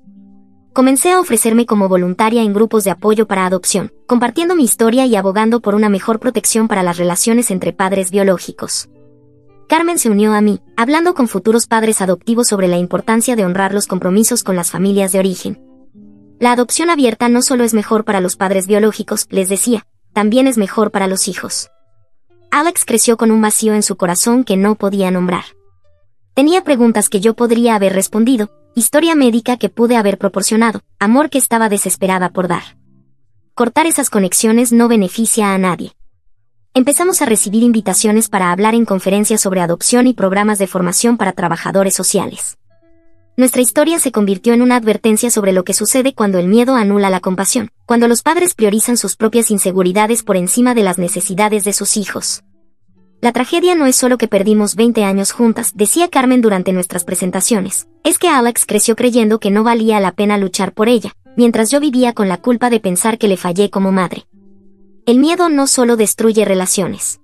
Comencé a ofrecerme como voluntaria en grupos de apoyo para adopción, compartiendo mi historia y abogando por una mejor protección para las relaciones entre padres biológicos. Carmen se unió a mí, hablando con futuros padres adoptivos sobre la importancia de honrar los compromisos con las familias de origen. La adopción abierta no solo es mejor para los padres biológicos, les decía, también es mejor para los hijos. Alex creció con un vacío en su corazón que no podía nombrar. Tenía preguntas que yo podría haber respondido, historia médica que pude haber proporcionado, amor que estaba desesperada por dar. Cortar esas conexiones no beneficia a nadie. Empezamos a recibir invitaciones para hablar en conferencias sobre adopción y programas de formación para trabajadores sociales. Nuestra historia se convirtió en una advertencia sobre lo que sucede cuando el miedo anula la compasión, cuando los padres priorizan sus propias inseguridades por encima de las necesidades de sus hijos. La tragedia no es solo que perdimos 20 años juntas, decía Carmen durante nuestras presentaciones. Es que Alex creció creyendo que no valía la pena luchar por ella, mientras yo vivía con la culpa de pensar que le fallé como madre. El miedo no solo destruye relaciones.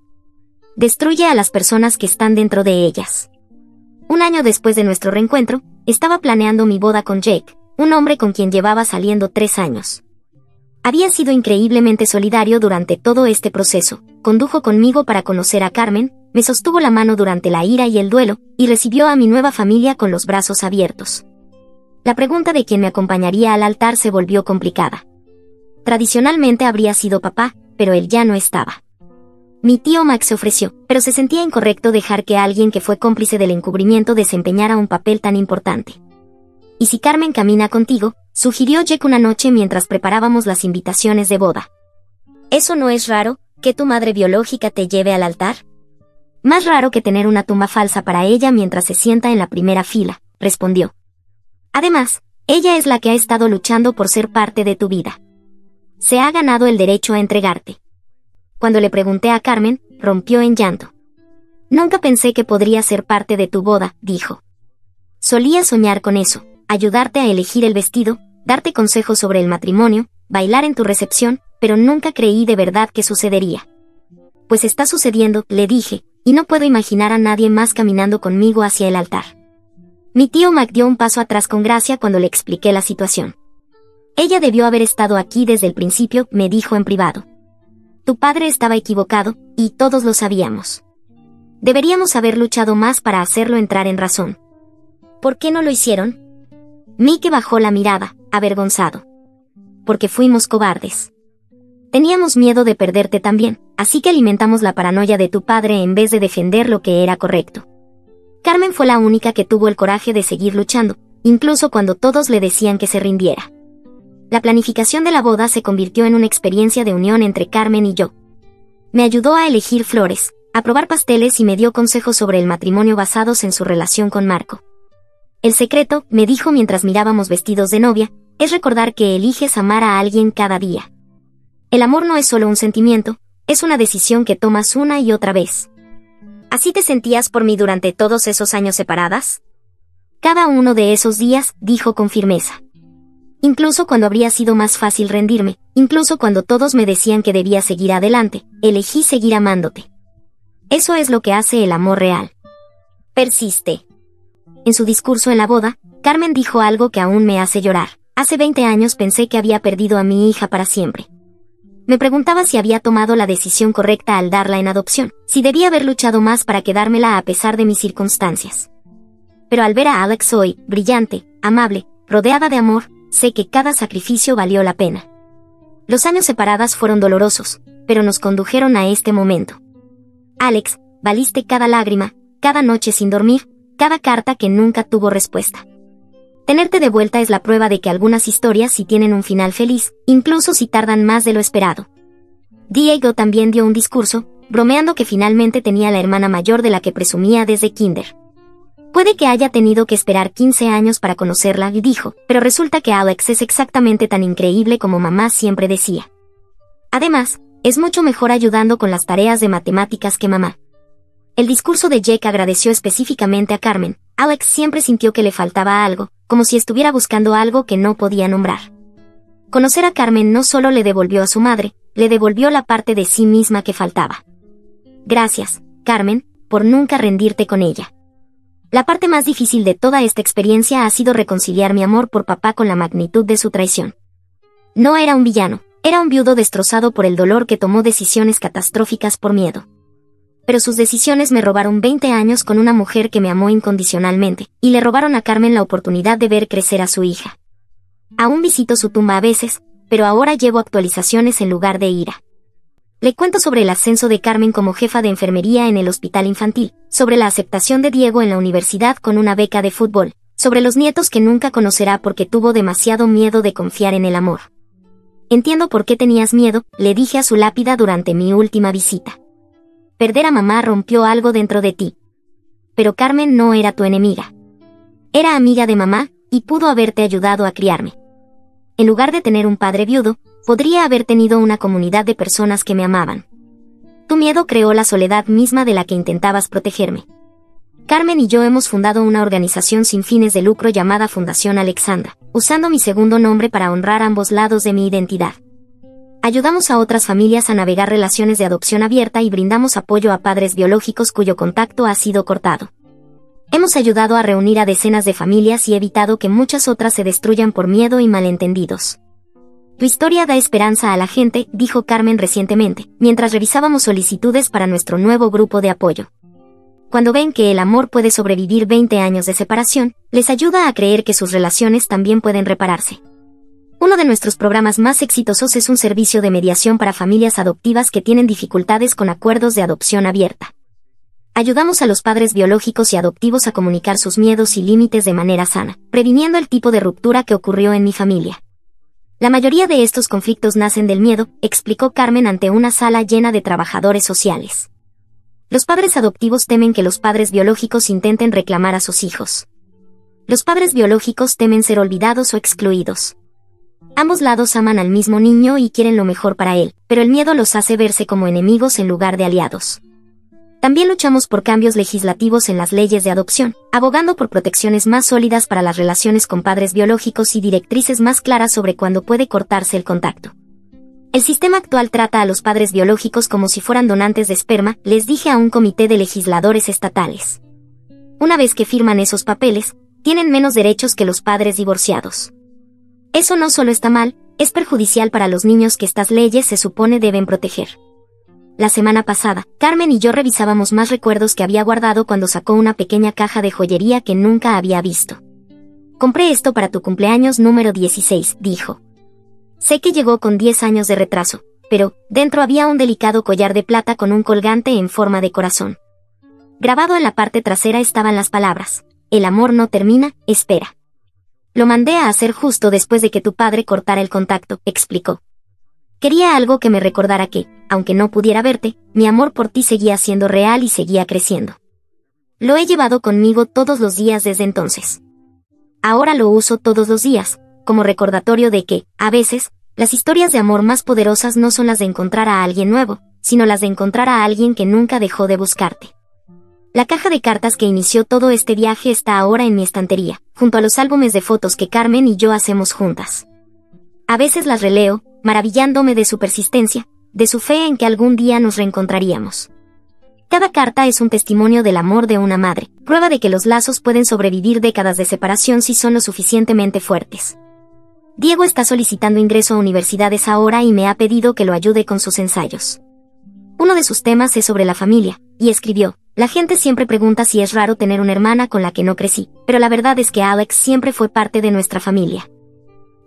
Destruye a las personas que están dentro de ellas. Un año después de nuestro reencuentro, estaba planeando mi boda con Jake, un hombre con quien llevaba saliendo 3 años. Había sido increíblemente solidario durante todo este proceso, condujo conmigo para conocer a Carmen, me sostuvo la mano durante la ira y el duelo, y recibió a mi nueva familia con los brazos abiertos. La pregunta de quién me acompañaría al altar se volvió complicada. Tradicionalmente habría sido papá, pero él ya no estaba. Mi tío Max se ofreció, pero se sentía incorrecto dejar que alguien que fue cómplice del encubrimiento desempeñara un papel tan importante. ¿Y si Carmen camina contigo?, sugirió Jake una noche mientras preparábamos las invitaciones de boda. ¿Eso no es raro, que tu madre biológica te lleve al altar? Más raro que tener una tumba falsa para ella mientras se sienta en la primera fila, respondió. Además, ella es la que ha estado luchando por ser parte de tu vida. Se ha ganado el derecho a entregarte. Cuando le pregunté a Carmen, rompió en llanto. Nunca pensé que podría ser parte de tu boda, dijo. Solía soñar con eso, ayudarte a elegir el vestido, darte consejos sobre el matrimonio, bailar en tu recepción, pero nunca creí de verdad que sucedería. Pues está sucediendo, le dije, y no puedo imaginar a nadie más caminando conmigo hacia el altar. Mi tío Mac dio un paso atrás con gracia cuando le expliqué la situación. Ella debió haber estado aquí desde el principio, me dijo en privado. Tu padre estaba equivocado, y todos lo sabíamos. Deberíamos haber luchado más para hacerlo entrar en razón. ¿Por qué no lo hicieron? Mike bajó la mirada, avergonzado. Porque fuimos cobardes. Teníamos miedo de perderte también, así que alimentamos la paranoia de tu padre en vez de defender lo que era correcto. Carmen fue la única que tuvo el coraje de seguir luchando, incluso cuando todos le decían que se rindiera. La planificación de la boda se convirtió en una experiencia de unión entre Carmen y yo. Me ayudó a elegir flores, a probar pasteles y me dio consejos sobre el matrimonio basados en su relación con Marco. El secreto, me dijo mientras mirábamos vestidos de novia, es recordar que eliges amar a alguien cada día. El amor no es solo un sentimiento, es una decisión que tomas una y otra vez. ¿Así te sentías por mí durante todos esos años separadas? Cada uno de esos días, dijo con firmeza. Incluso cuando habría sido más fácil rendirme, incluso cuando todos me decían que debía seguir adelante, elegí seguir amándote. Eso es lo que hace el amor real. Persiste. En su discurso en la boda, Carmen dijo algo que aún me hace llorar. Hace 20 años pensé que había perdido a mi hija para siempre. Me preguntaba si había tomado la decisión correcta al darla en adopción, si debía haber luchado más para quedármela a pesar de mis circunstancias. Pero al ver a Alex hoy, brillante, amable, rodeada de amor, sé que cada sacrificio valió la pena. Los años separadas fueron dolorosos, pero nos condujeron a este momento. Alex, valiste cada lágrima, cada noche sin dormir, cada carta que nunca tuvo respuesta. Tenerte de vuelta es la prueba de que algunas historias sí tienen un final feliz, incluso si tardan más de lo esperado. Diego también dio un discurso, bromeando que finalmente tenía la hermana mayor de la que presumía desde kinder. Puede que haya tenido que esperar 15 años para conocerla, dijo, pero resulta que Alex es exactamente tan increíble como mamá siempre decía. Además, es mucho mejor ayudando con las tareas de matemáticas que mamá. El discurso de Jake agradeció específicamente a Carmen. Alex siempre sintió que le faltaba algo, como si estuviera buscando algo que no podía nombrar. Conocer a Carmen no solo le devolvió a su madre, le devolvió la parte de sí misma que faltaba. Gracias, Carmen, por nunca rendirte con ella. La parte más difícil de toda esta experiencia ha sido reconciliar mi amor por papá con la magnitud de su traición. No era un villano, era un viudo destrozado por el dolor que tomó decisiones catastróficas por miedo. Pero sus decisiones me robaron 20 años con una mujer que me amó incondicionalmente, y le robaron a Carmen la oportunidad de ver crecer a su hija. Aún visito su tumba a veces, pero ahora llevo actualizaciones en lugar de ira. Le cuento sobre el ascenso de Carmen como jefa de enfermería en el hospital infantil, sobre la aceptación de Diego en la universidad con una beca de fútbol, sobre los nietos que nunca conocerá porque tuvo demasiado miedo de confiar en el amor. Entiendo por qué tenías miedo, le dije a su lápida durante mi última visita. Perder a mamá rompió algo dentro de ti. Pero Carmen no era tu enemiga. Era amiga de mamá, y pudo haberte ayudado a criarme. En lugar de tener un padre viudo, podría haber tenido una comunidad de personas que me amaban. Tu miedo creó la soledad misma de la que intentabas protegerme. Carmen y yo hemos fundado una organización sin fines de lucro llamada Fundación Alexandra, usando mi segundo nombre para honrar ambos lados de mi identidad. Ayudamos a otras familias a navegar relaciones de adopción abierta y brindamos apoyo a padres biológicos cuyo contacto ha sido cortado. Hemos ayudado a reunir a decenas de familias y evitado que muchas otras se destruyan por miedo y malentendidos. Tu historia da esperanza a la gente, dijo Carmen recientemente, mientras revisábamos solicitudes para nuestro nuevo grupo de apoyo. Cuando ven que el amor puede sobrevivir 20 años de separación, les ayuda a creer que sus relaciones también pueden repararse. Uno de nuestros programas más exitosos es un servicio de mediación para familias adoptivas que tienen dificultades con acuerdos de adopción abierta. Ayudamos a los padres biológicos y adoptivos a comunicar sus miedos y límites de manera sana, previniendo el tipo de ruptura que ocurrió en mi familia. La mayoría de estos conflictos nacen del miedo, explicó Carmen ante una sala llena de trabajadores sociales. Los padres adoptivos temen que los padres biológicos intenten reclamar a sus hijos. Los padres biológicos temen ser olvidados o excluidos. Ambos lados aman al mismo niño y quieren lo mejor para él, pero el miedo los hace verse como enemigos en lugar de aliados. También luchamos por cambios legislativos en las leyes de adopción, abogando por protecciones más sólidas para las relaciones con padres biológicos y directrices más claras sobre cuándo puede cortarse el contacto. El sistema actual trata a los padres biológicos como si fueran donantes de esperma, les dije a un comité de legisladores estatales. Una vez que firman esos papeles, tienen menos derechos que los padres divorciados. Eso no solo está mal, es perjudicial para los niños que estas leyes se supone deben proteger. La semana pasada, Carmen y yo revisábamos más recuerdos que había guardado cuando sacó una pequeña caja de joyería que nunca había visto. Compré esto para tu cumpleaños número 16, dijo. Sé que llegó con 10 años de retraso, pero dentro había un delicado collar de plata con un colgante en forma de corazón. Grabado en la parte trasera estaban las palabras: el amor no termina, espera. Lo mandé a hacer justo después de que tu padre cortara el contacto, explicó. Quería algo que me recordara que, aunque no pudiera verte, mi amor por ti seguía siendo real y seguía creciendo. Lo he llevado conmigo todos los días desde entonces. Ahora lo uso todos los días, como recordatorio de que, a veces, las historias de amor más poderosas no son las de encontrar a alguien nuevo, sino las de encontrar a alguien que nunca dejó de buscarte. La caja de cartas que inició todo este viaje está ahora en mi estantería, junto a los álbumes de fotos que Carmen y yo hacemos juntas. A veces las releo, maravillándome de su persistencia, de su fe en que algún día nos reencontraríamos. Cada carta es un testimonio del amor de una madre, prueba de que los lazos pueden sobrevivir décadas de separación si son lo suficientemente fuertes. Diego está solicitando ingreso a universidades ahora y me ha pedido que lo ayude con sus ensayos. Uno de sus temas es sobre la familia, y escribió: la gente siempre pregunta si es raro tener una hermana con la que no crecí, pero la verdad es que Alex siempre fue parte de nuestra familia.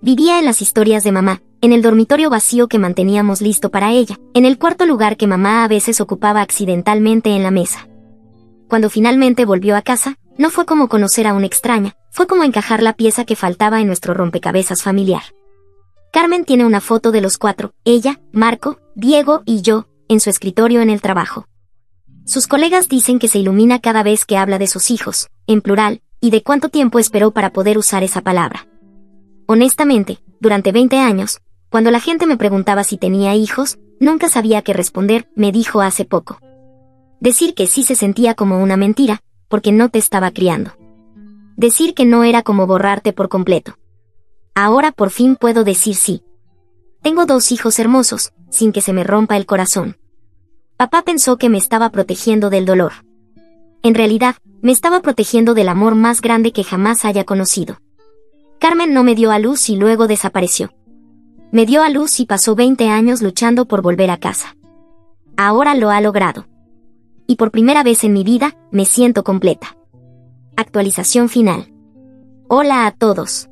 Vivía en las historias de mamá, en el dormitorio vacío que manteníamos listo para ella, en el cuarto lugar que mamá a veces ocupaba accidentalmente en la mesa. Cuando finalmente volvió a casa, no fue como conocer a una extraña, fue como encajar la pieza que faltaba en nuestro rompecabezas familiar. Carmen tiene una foto de los 4, ella, Marco, Diego y yo, en su escritorio en el trabajo. Sus colegas dicen que se ilumina cada vez que habla de sus hijos, en plural, y de cuánto tiempo esperó para poder usar esa palabra. Honestamente, durante 20 años, cuando la gente me preguntaba si tenía hijos, nunca sabía qué responder, me dijo hace poco. Decir que sí se sentía como una mentira, porque no te estaba criando. Decir que no era como borrarte por completo. Ahora por fin puedo decir sí. Tengo 2 hijos hermosos, sin que se me rompa el corazón. Papá pensó que me estaba protegiendo del dolor. En realidad, me estaba protegiendo del amor más grande que jamás haya conocido. Carmen no me dio a luz y luego desapareció. Me dio a luz y pasó 20 años luchando por volver a casa. Ahora lo ha logrado. Y por primera vez en mi vida, me siento completa. Actualización final. Hola a todos.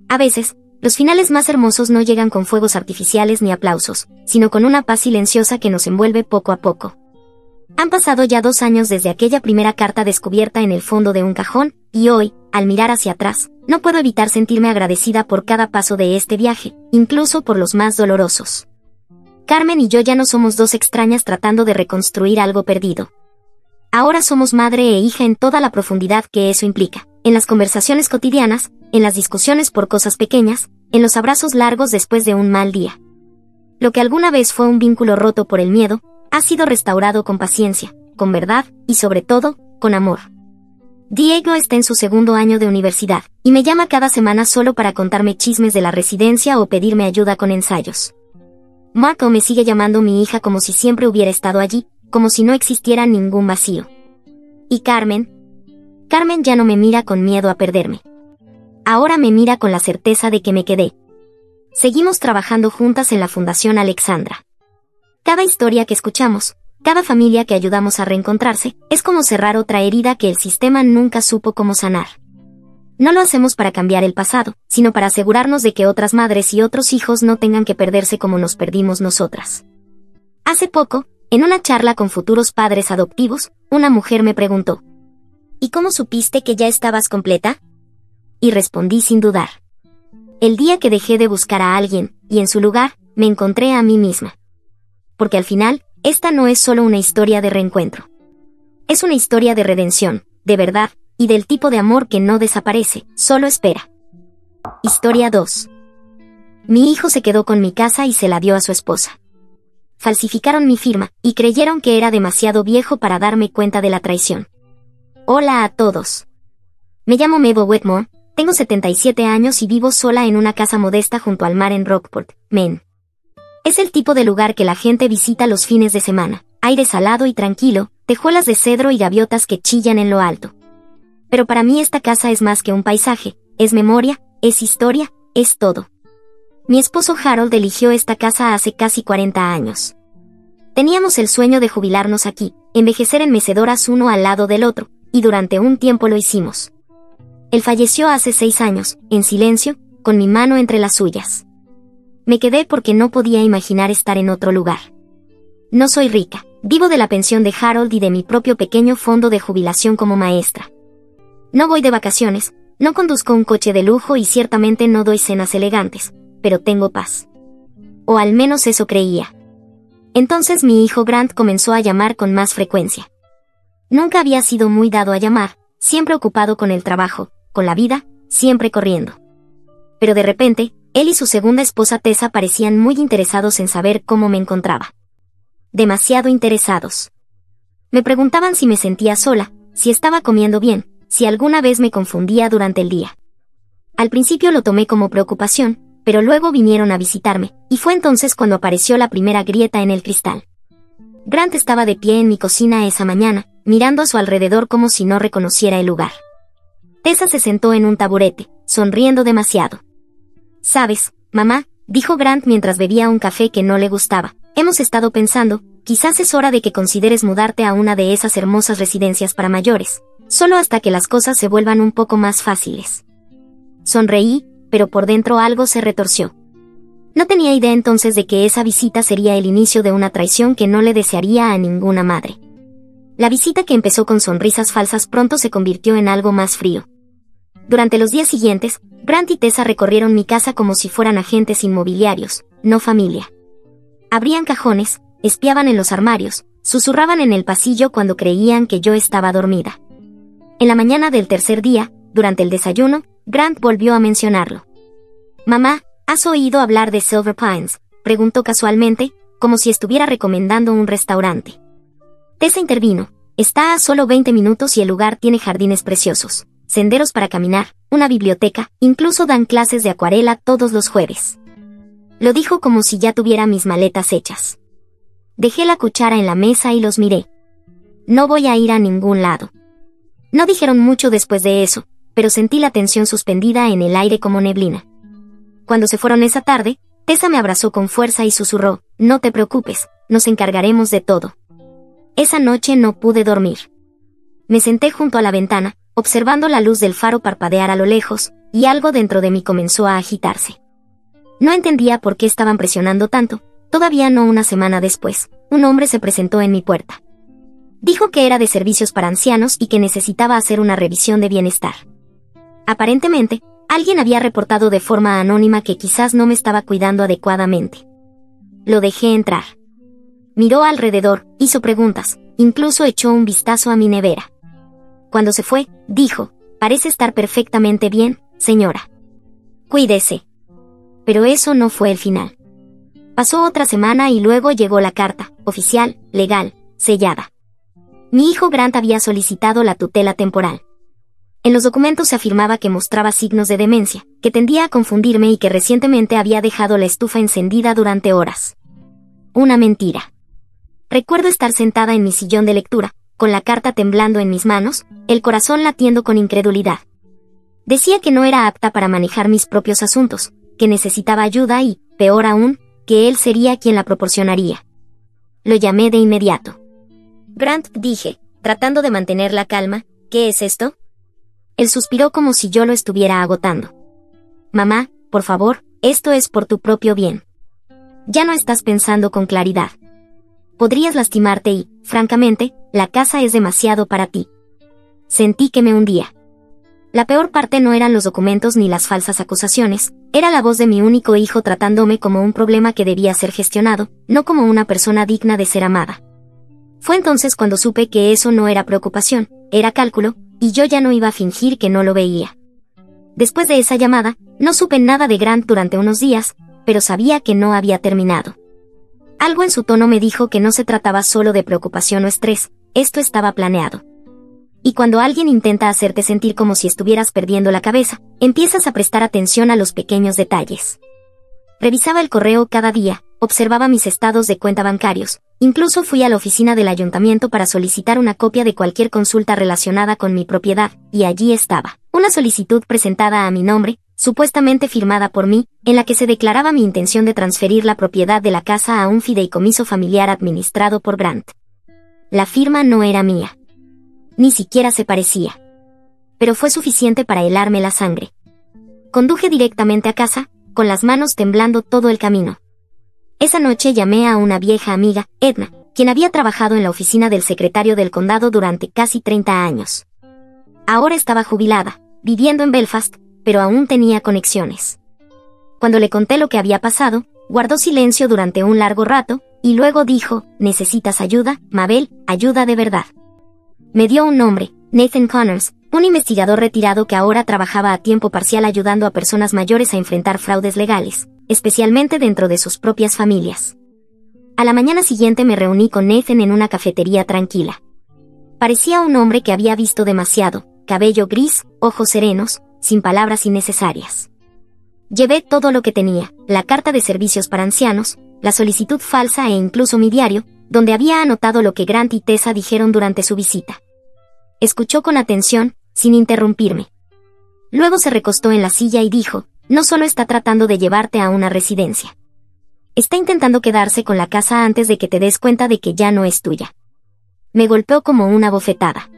A veces, los finales más hermosos no llegan con fuegos artificiales ni aplausos, sino con una paz silenciosa que nos envuelve poco a poco. Han pasado ya 2 años desde aquella primera carta descubierta en el fondo de un cajón, y hoy, al mirar hacia atrás, no puedo evitar sentirme agradecida por cada paso de este viaje, incluso por los más dolorosos. Carmen y yo ya no somos 2 extrañas tratando de reconstruir algo perdido. Ahora somos madre e hija en toda la profundidad que eso implica, en las conversaciones cotidianas, en las discusiones por cosas pequeñas, en los abrazos largos después de un mal día. Lo que alguna vez fue un vínculo roto por el miedo, Ha sido restaurado con paciencia, con verdad y sobre todo, con amor. Diego está en su segundo año de universidad, y me llama cada semana solo para contarme chismes de la residencia o pedirme ayuda con ensayos. Marco me sigue llamando mi hija como si siempre hubiera estado allí, como si no existiera ningún vacío. ¿Y Carmen? Carmen ya no me mira con miedo a perderme. Ahora me mira con la certeza de que me quedé. Seguimos trabajando juntas en la Fundación Alexandra. Cada historia que escuchamos, cada familia que ayudamos a reencontrarse, es como cerrar otra herida que el sistema nunca supo cómo sanar. No lo hacemos para cambiar el pasado, sino para asegurarnos de que otras madres y otros hijos no tengan que perderse como nos perdimos nosotras. Hace poco, en una charla con futuros padres adoptivos, una mujer me preguntó: ¿y cómo supiste que ya estabas completa? Y respondí sin dudar. El día que dejé de buscar a alguien, y en su lugar, me encontré a mí misma. Porque al final, esta no es solo una historia de reencuentro. Es una historia de redención, de verdad, y del tipo de amor que no desaparece, solo espera. Historia 2. Mi hijo se quedó con mi casa y se la dio a su esposa. Falsificaron mi firma, y creyeron que era demasiado viejo para darme cuenta de la traición. Hola a todos. Me llamo Mabel Whitmore, tengo 77 años y vivo sola en una casa modesta junto al mar en Rockport, Maine. Es el tipo de lugar que la gente visita los fines de semana, aire salado y tranquilo, tejuelas de cedro y gaviotas que chillan en lo alto. Pero para mí esta casa es más que un paisaje, es memoria, es historia, es todo. Mi esposo Harold eligió esta casa hace casi 40 años. Teníamos el sueño de jubilarnos aquí, envejecer en mecedoras uno al lado del otro, y durante un tiempo lo hicimos. Él falleció hace 6 años, en silencio, con mi mano entre las suyas. Me quedé porque no podía imaginar estar en otro lugar. No soy rica, vivo de la pensión de Harold y de mi propio pequeño fondo de jubilación como maestra. No voy de vacaciones, no conduzco un coche de lujo y ciertamente no doy cenas elegantes, pero tengo paz. O al menos eso creía. Entonces mi hijo Grant comenzó a llamar con más frecuencia. Nunca había sido muy dado a llamar, siempre ocupado con el trabajo, con la vida, siempre corriendo. Pero de repente, él y su segunda esposa Tessa parecían muy interesados en saber cómo me encontraba. Demasiado interesados. Me preguntaban si me sentía sola, si estaba comiendo bien, si alguna vez me confundía durante el día. Al principio lo tomé como preocupación, pero luego vinieron a visitarme, y fue entonces cuando apareció la primera grieta en el cristal. Grant estaba de pie en mi cocina esa mañana, mirando a su alrededor como si no reconociera el lugar. Tessa se sentó en un taburete, sonriendo demasiado. «Sabes, mamá», dijo Grant mientras bebía un café que no le gustaba, «hemos estado pensando, quizás es hora de que consideres mudarte a una de esas hermosas residencias para mayores, solo hasta que las cosas se vuelvan un poco más fáciles». Sonreí, pero por dentro algo se retorció. No tenía idea entonces de que esa visita sería el inicio de una traición que no le desearía a ninguna madre. La visita que empezó con sonrisas falsas pronto se convirtió en algo más frío. Durante los días siguientes, Grant y Tessa recorrieron mi casa como si fueran agentes inmobiliarios, no familia. Abrían cajones, espiaban en los armarios, susurraban en el pasillo cuando creían que yo estaba dormida. En la mañana del tercer día, durante el desayuno, Grant volvió a mencionarlo. «Mamá, ¿has oído hablar de Silver Pines?», preguntó casualmente, como si estuviera recomendando un restaurante. Tessa intervino. «Está a solo 20 minutos y el lugar tiene jardines preciosos, senderos para caminar, una biblioteca, incluso dan clases de acuarela todos los jueves». Lo dijo como si ya tuviera mis maletas hechas. Dejé la cuchara en la mesa y los miré. «No voy a ir a ningún lado». No dijeron mucho después de eso, pero sentí la tensión suspendida en el aire como neblina. Cuando se fueron esa tarde, Tessa me abrazó con fuerza y susurró: «No te preocupes, nos encargaremos de todo». Esa noche no pude dormir. Me senté junto a la ventana, observando la luz del faro parpadear a lo lejos, y algo dentro de mí comenzó a agitarse. No entendía por qué estaban presionando tanto. Todavía no una semana después, un hombre se presentó en mi puerta. Dijo que era de servicios para ancianos y que necesitaba hacer una revisión de bienestar. Aparentemente, alguien había reportado de forma anónima que quizás no me estaba cuidando adecuadamente. Lo dejé entrar. Miró alrededor, hizo preguntas, incluso echó un vistazo a mi nevera. Cuando se fue, dijo: «Parece estar perfectamente bien, señora. Cuídese». Pero eso no fue el final. Pasó otra semana y luego llegó la carta, oficial, legal, sellada. Mi hijo Grant había solicitado la tutela temporal. En los documentos se afirmaba que mostraba signos de demencia, que tendía a confundirme y que recientemente había dejado la estufa encendida durante horas. Una mentira. Recuerdo estar sentada en mi sillón de lectura, con la carta temblando en mis manos, el corazón latiendo con incredulidad. Decía que no era apta para manejar mis propios asuntos, que necesitaba ayuda y, peor aún, que él sería quien la proporcionaría. Lo llamé de inmediato. Grant, dije, tratando de mantener la calma, ¿qué es esto? Él suspiró como si yo lo estuviera agotando. Mamá, por favor, esto es por tu propio bien. Ya no estás pensando con claridad. Podrías lastimarte y, francamente, la casa es demasiado para ti. Sentí que me hundía. La peor parte no eran los documentos ni las falsas acusaciones, era la voz de mi único hijo tratándome como un problema que debía ser gestionado, no como una persona digna de ser amada. Fue entonces cuando supe que eso no era preocupación, era cálculo, y yo ya no iba a fingir que no lo veía. Después de esa llamada, no supe nada de Grant durante unos días, pero sabía que no había terminado. Algo en su tono me dijo que no se trataba solo de preocupación o estrés, esto estaba planeado. Y cuando alguien intenta hacerte sentir como si estuvieras perdiendo la cabeza, empiezas a prestar atención a los pequeños detalles. Revisaba el correo cada día, observaba mis estados de cuenta bancarios, incluso fui a la oficina del ayuntamiento para solicitar una copia de cualquier consulta relacionada con mi propiedad, y allí estaba, una solicitud presentada a mi nombre, supuestamente firmada por mí, en la que se declaraba mi intención de transferir la propiedad de la casa a un fideicomiso familiar administrado por Grant. La firma no era mía. Ni siquiera se parecía. Pero fue suficiente para helarme la sangre. Conduje directamente a casa, con las manos temblando todo el camino. Esa noche llamé a una vieja amiga, Edna, quien había trabajado en la oficina del secretario del condado durante casi 30 años. Ahora estaba jubilada, viviendo en Belfast, pero aún tenía conexiones. Cuando le conté lo que había pasado, guardó silencio durante un largo rato, y luego dijo, ¿necesitas ayuda, Mabel? Ayuda de verdad. Me dio un nombre, Nathan Connors, un investigador retirado que ahora trabajaba a tiempo parcial ayudando a personas mayores a enfrentar fraudes legales, especialmente dentro de sus propias familias. A la mañana siguiente me reuní con Nathan en una cafetería tranquila. Parecía un hombre que había visto demasiado, cabello gris, ojos serenos, sin palabras innecesarias. Llevé todo lo que tenía, la carta de servicios para ancianos, la solicitud falsa e incluso mi diario, donde había anotado lo que Grant y Tessa dijeron durante su visita. Escuchó con atención, sin interrumpirme. Luego se recostó en la silla y dijo, no solo está tratando de llevarte a una residencia. Está intentando quedarse con la casa antes de que te des cuenta de que ya no es tuya. Me golpeó como una bofetada.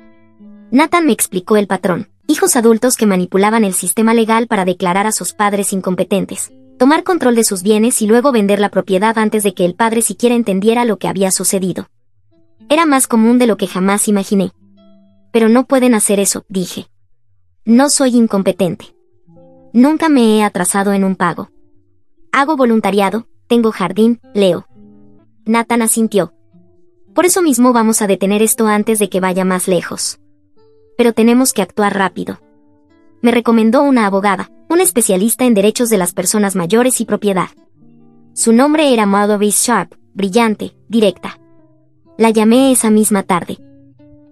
Nathan me explicó el patrón. Hijos adultos que manipulaban el sistema legal para declarar a sus padres incompetentes, tomar control de sus bienes y luego vender la propiedad antes de que el padre siquiera entendiera lo que había sucedido. Era más común de lo que jamás imaginé. Pero no pueden hacer eso, dije. No soy incompetente. Nunca me he atrasado en un pago. Hago voluntariado, tengo jardín, leo. Nathan asintió. Por eso mismo vamos a detener esto antes de que vaya más lejos. Pero tenemos que actuar rápido. Me recomendó una abogada, una especialista en derechos de las personas mayores y propiedad. Su nombre era Mallory Sharp, brillante, directa. La llamé esa misma tarde.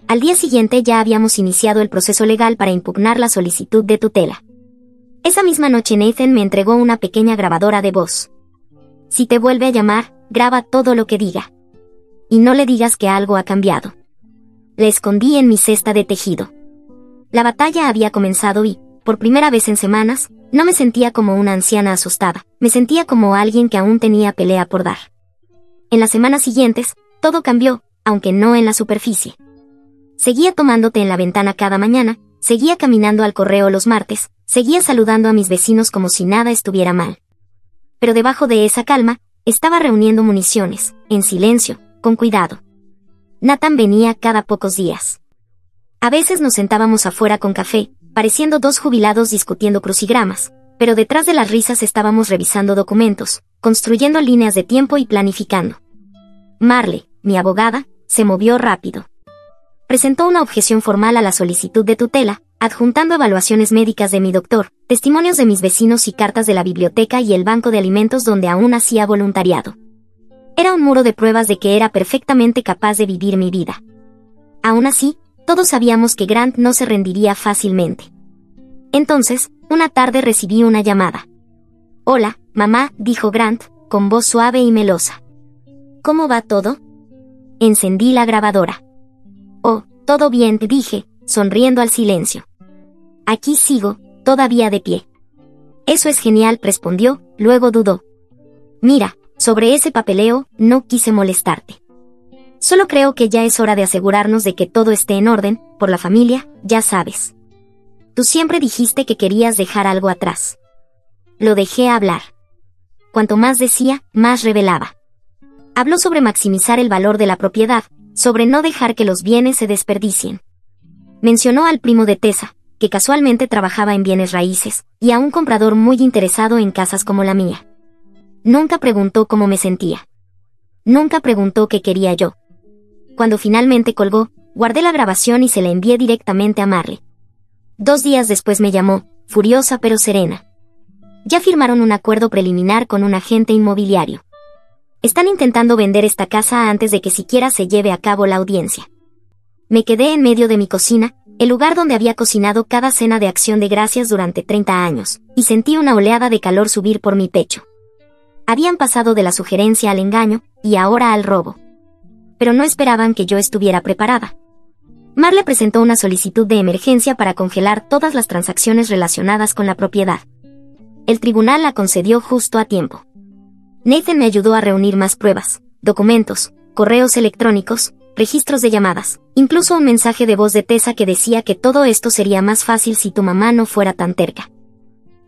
Al día siguiente ya habíamos iniciado el proceso legal para impugnar la solicitud de tutela. Esa misma noche Nathan me entregó una pequeña grabadora de voz. Si te vuelve a llamar, graba todo lo que diga. Y no le digas que algo ha cambiado. La escondí en mi cesta de tejido. La batalla había comenzado y, por primera vez en semanas, no me sentía como una anciana asustada, me sentía como alguien que aún tenía pelea por dar. En las semanas siguientes, todo cambió, aunque no en la superficie. Seguía tomándote en la ventana cada mañana, seguía caminando al correo los martes, seguía saludando a mis vecinos como si nada estuviera mal. Pero debajo de esa calma, estaba reuniendo municiones, en silencio, con cuidado. Nathan venía cada pocos días. A veces nos sentábamos afuera con café, pareciendo dos jubilados discutiendo crucigramas, pero detrás de las risas estábamos revisando documentos, construyendo líneas de tiempo y planificando. Marley, mi abogada, se movió rápido. Presentó una objeción formal a la solicitud de tutela, adjuntando evaluaciones médicas de mi doctor, testimonios de mis vecinos y cartas de la biblioteca y el banco de alimentos donde aún hacía voluntariado. Era un muro de pruebas de que era perfectamente capaz de vivir mi vida. Aún así, todos sabíamos que Grant no se rendiría fácilmente. Entonces, una tarde recibí una llamada. «Hola, mamá», dijo Grant, con voz suave y melosa. «¿Cómo va todo?» Encendí la grabadora. «Oh, todo bien», dije, sonriendo al silencio. «Aquí sigo, todavía de pie». «Eso es genial», respondió, luego dudó. «Mira, sobre ese papeleo, no quise molestarte. Solo creo que ya es hora de asegurarnos de que todo esté en orden, por la familia, ya sabes. Tú siempre dijiste que querías dejar algo atrás». Lo dejé hablar. Cuanto más decía, más revelaba. Habló sobre maximizar el valor de la propiedad, sobre no dejar que los bienes se desperdicien. Mencionó al primo de Tessa, que casualmente trabajaba en bienes raíces, y a un comprador muy interesado en casas como la mía. Nunca preguntó cómo me sentía. Nunca preguntó qué quería yo. Cuando finalmente colgó, guardé la grabación y se la envié directamente a Marley. 2 días después me llamó, furiosa pero serena. Ya firmaron un acuerdo preliminar con un agente inmobiliario. Están intentando vender esta casa antes de que siquiera se lleve a cabo la audiencia. Me quedé en medio de mi cocina, el lugar donde había cocinado cada cena de Acción de Gracias durante 30 años, y sentí una oleada de calor subir por mi pecho. Habían pasado de la sugerencia al engaño, y ahora al robo. Pero no esperaban que yo estuviera preparada. Marley presentó una solicitud de emergencia para congelar todas las transacciones relacionadas con la propiedad. El tribunal la concedió justo a tiempo. Nathan me ayudó a reunir más pruebas, documentos, correos electrónicos, registros de llamadas, incluso un mensaje de voz de Tessa que decía que todo esto sería más fácil si tu mamá no fuera tan terca.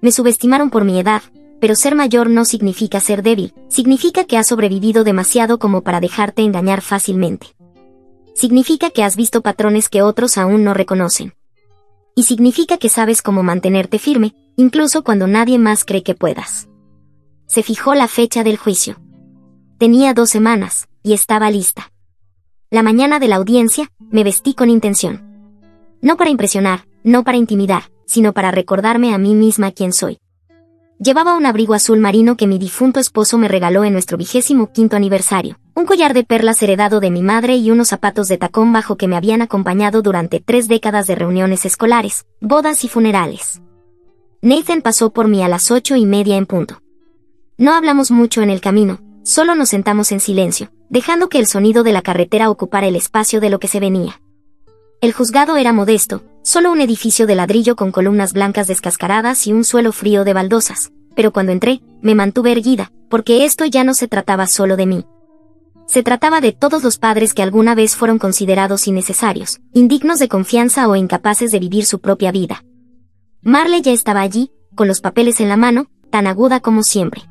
Me subestimaron por mi edad, pero ser mayor no significa ser débil, significa que has sobrevivido demasiado como para dejarte engañar fácilmente. Significa que has visto patrones que otros aún no reconocen. Y significa que sabes cómo mantenerte firme, incluso cuando nadie más cree que puedas. Se fijó la fecha del juicio. Tenía 2 semanas, y estaba lista. La mañana de la audiencia, me vestí con intención. No para impresionar, no para intimidar, sino para recordarme a mí misma quién soy. Llevaba un abrigo azul marino que mi difunto esposo me regaló en nuestro 25º aniversario, un collar de perlas heredado de mi madre y unos zapatos de tacón bajo que me habían acompañado durante 3 décadas de reuniones escolares, bodas y funerales. Nathan pasó por mí a las 8:30 en punto. No hablamos mucho en el camino, solo nos sentamos en silencio, dejando que el sonido de la carretera ocupara el espacio de lo que se venía. El juzgado era modesto, solo un edificio de ladrillo con columnas blancas descascaradas y un suelo frío de baldosas, pero cuando entré, me mantuve erguida, porque esto ya no se trataba solo de mí. Se trataba de todos los padres que alguna vez fueron considerados innecesarios, indignos de confianza o incapaces de vivir su propia vida. Marley ya estaba allí, con los papeles en la mano, tan aguda como siempre.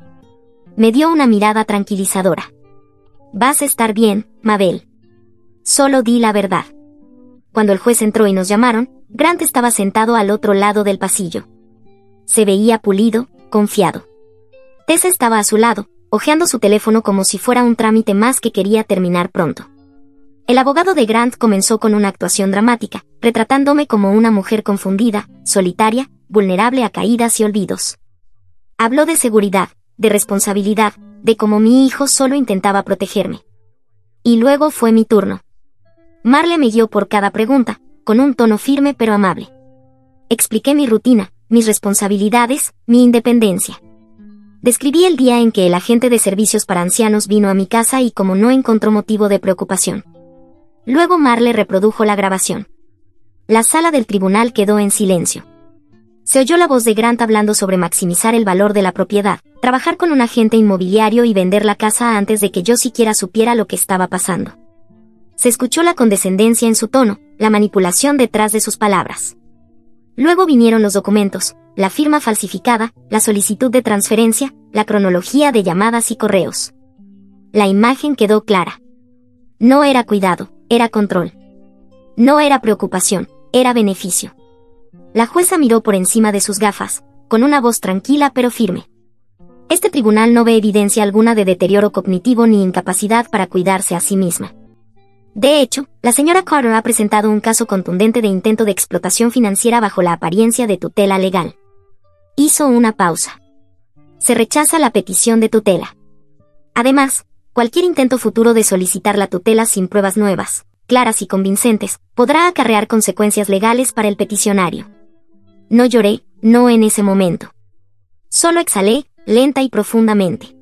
Me dio una mirada tranquilizadora. «Vas a estar bien, Mabel». Solo di la verdad. Cuando el juez entró y nos llamaron, Grant estaba sentado al otro lado del pasillo. Se veía pulido, confiado. Tessa estaba a su lado, hojeando su teléfono como si fuera un trámite más que quería terminar pronto. El abogado de Grant comenzó con una actuación dramática, retratándome como una mujer confundida, solitaria, vulnerable a caídas y olvidos. Habló de seguridad, de responsabilidad, de cómo mi hijo solo intentaba protegerme. Y luego fue mi turno. Marley me guió por cada pregunta, con un tono firme pero amable. Expliqué mi rutina, mis responsabilidades, mi independencia. Describí el día en que el agente de servicios para ancianos vino a mi casa y cómo no encontró motivo de preocupación. Luego Marley reprodujo la grabación. La sala del tribunal quedó en silencio. Se oyó la voz de Grant hablando sobre maximizar el valor de la propiedad, trabajar con un agente inmobiliario y vender la casa antes de que yo siquiera supiera lo que estaba pasando. Se escuchó la condescendencia en su tono, la manipulación detrás de sus palabras. Luego vinieron los documentos, la firma falsificada, la solicitud de transferencia, la cronología de llamadas y correos. La imagen quedó clara. No era cuidado, era control. No era preocupación, era beneficio. La jueza miró por encima de sus gafas, con una voz tranquila pero firme. Este tribunal no ve evidencia alguna de deterioro cognitivo ni incapacidad para cuidarse a sí misma. De hecho, la señora Carter ha presentado un caso contundente de intento de explotación financiera bajo la apariencia de tutela legal. Hizo una pausa. Se rechaza la petición de tutela. Además, cualquier intento futuro de solicitar la tutela sin pruebas nuevas, claras y convincentes, podrá acarrear consecuencias legales para el peticionario. No lloré, no en ese momento. Solo exhalé, lenta y profundamente.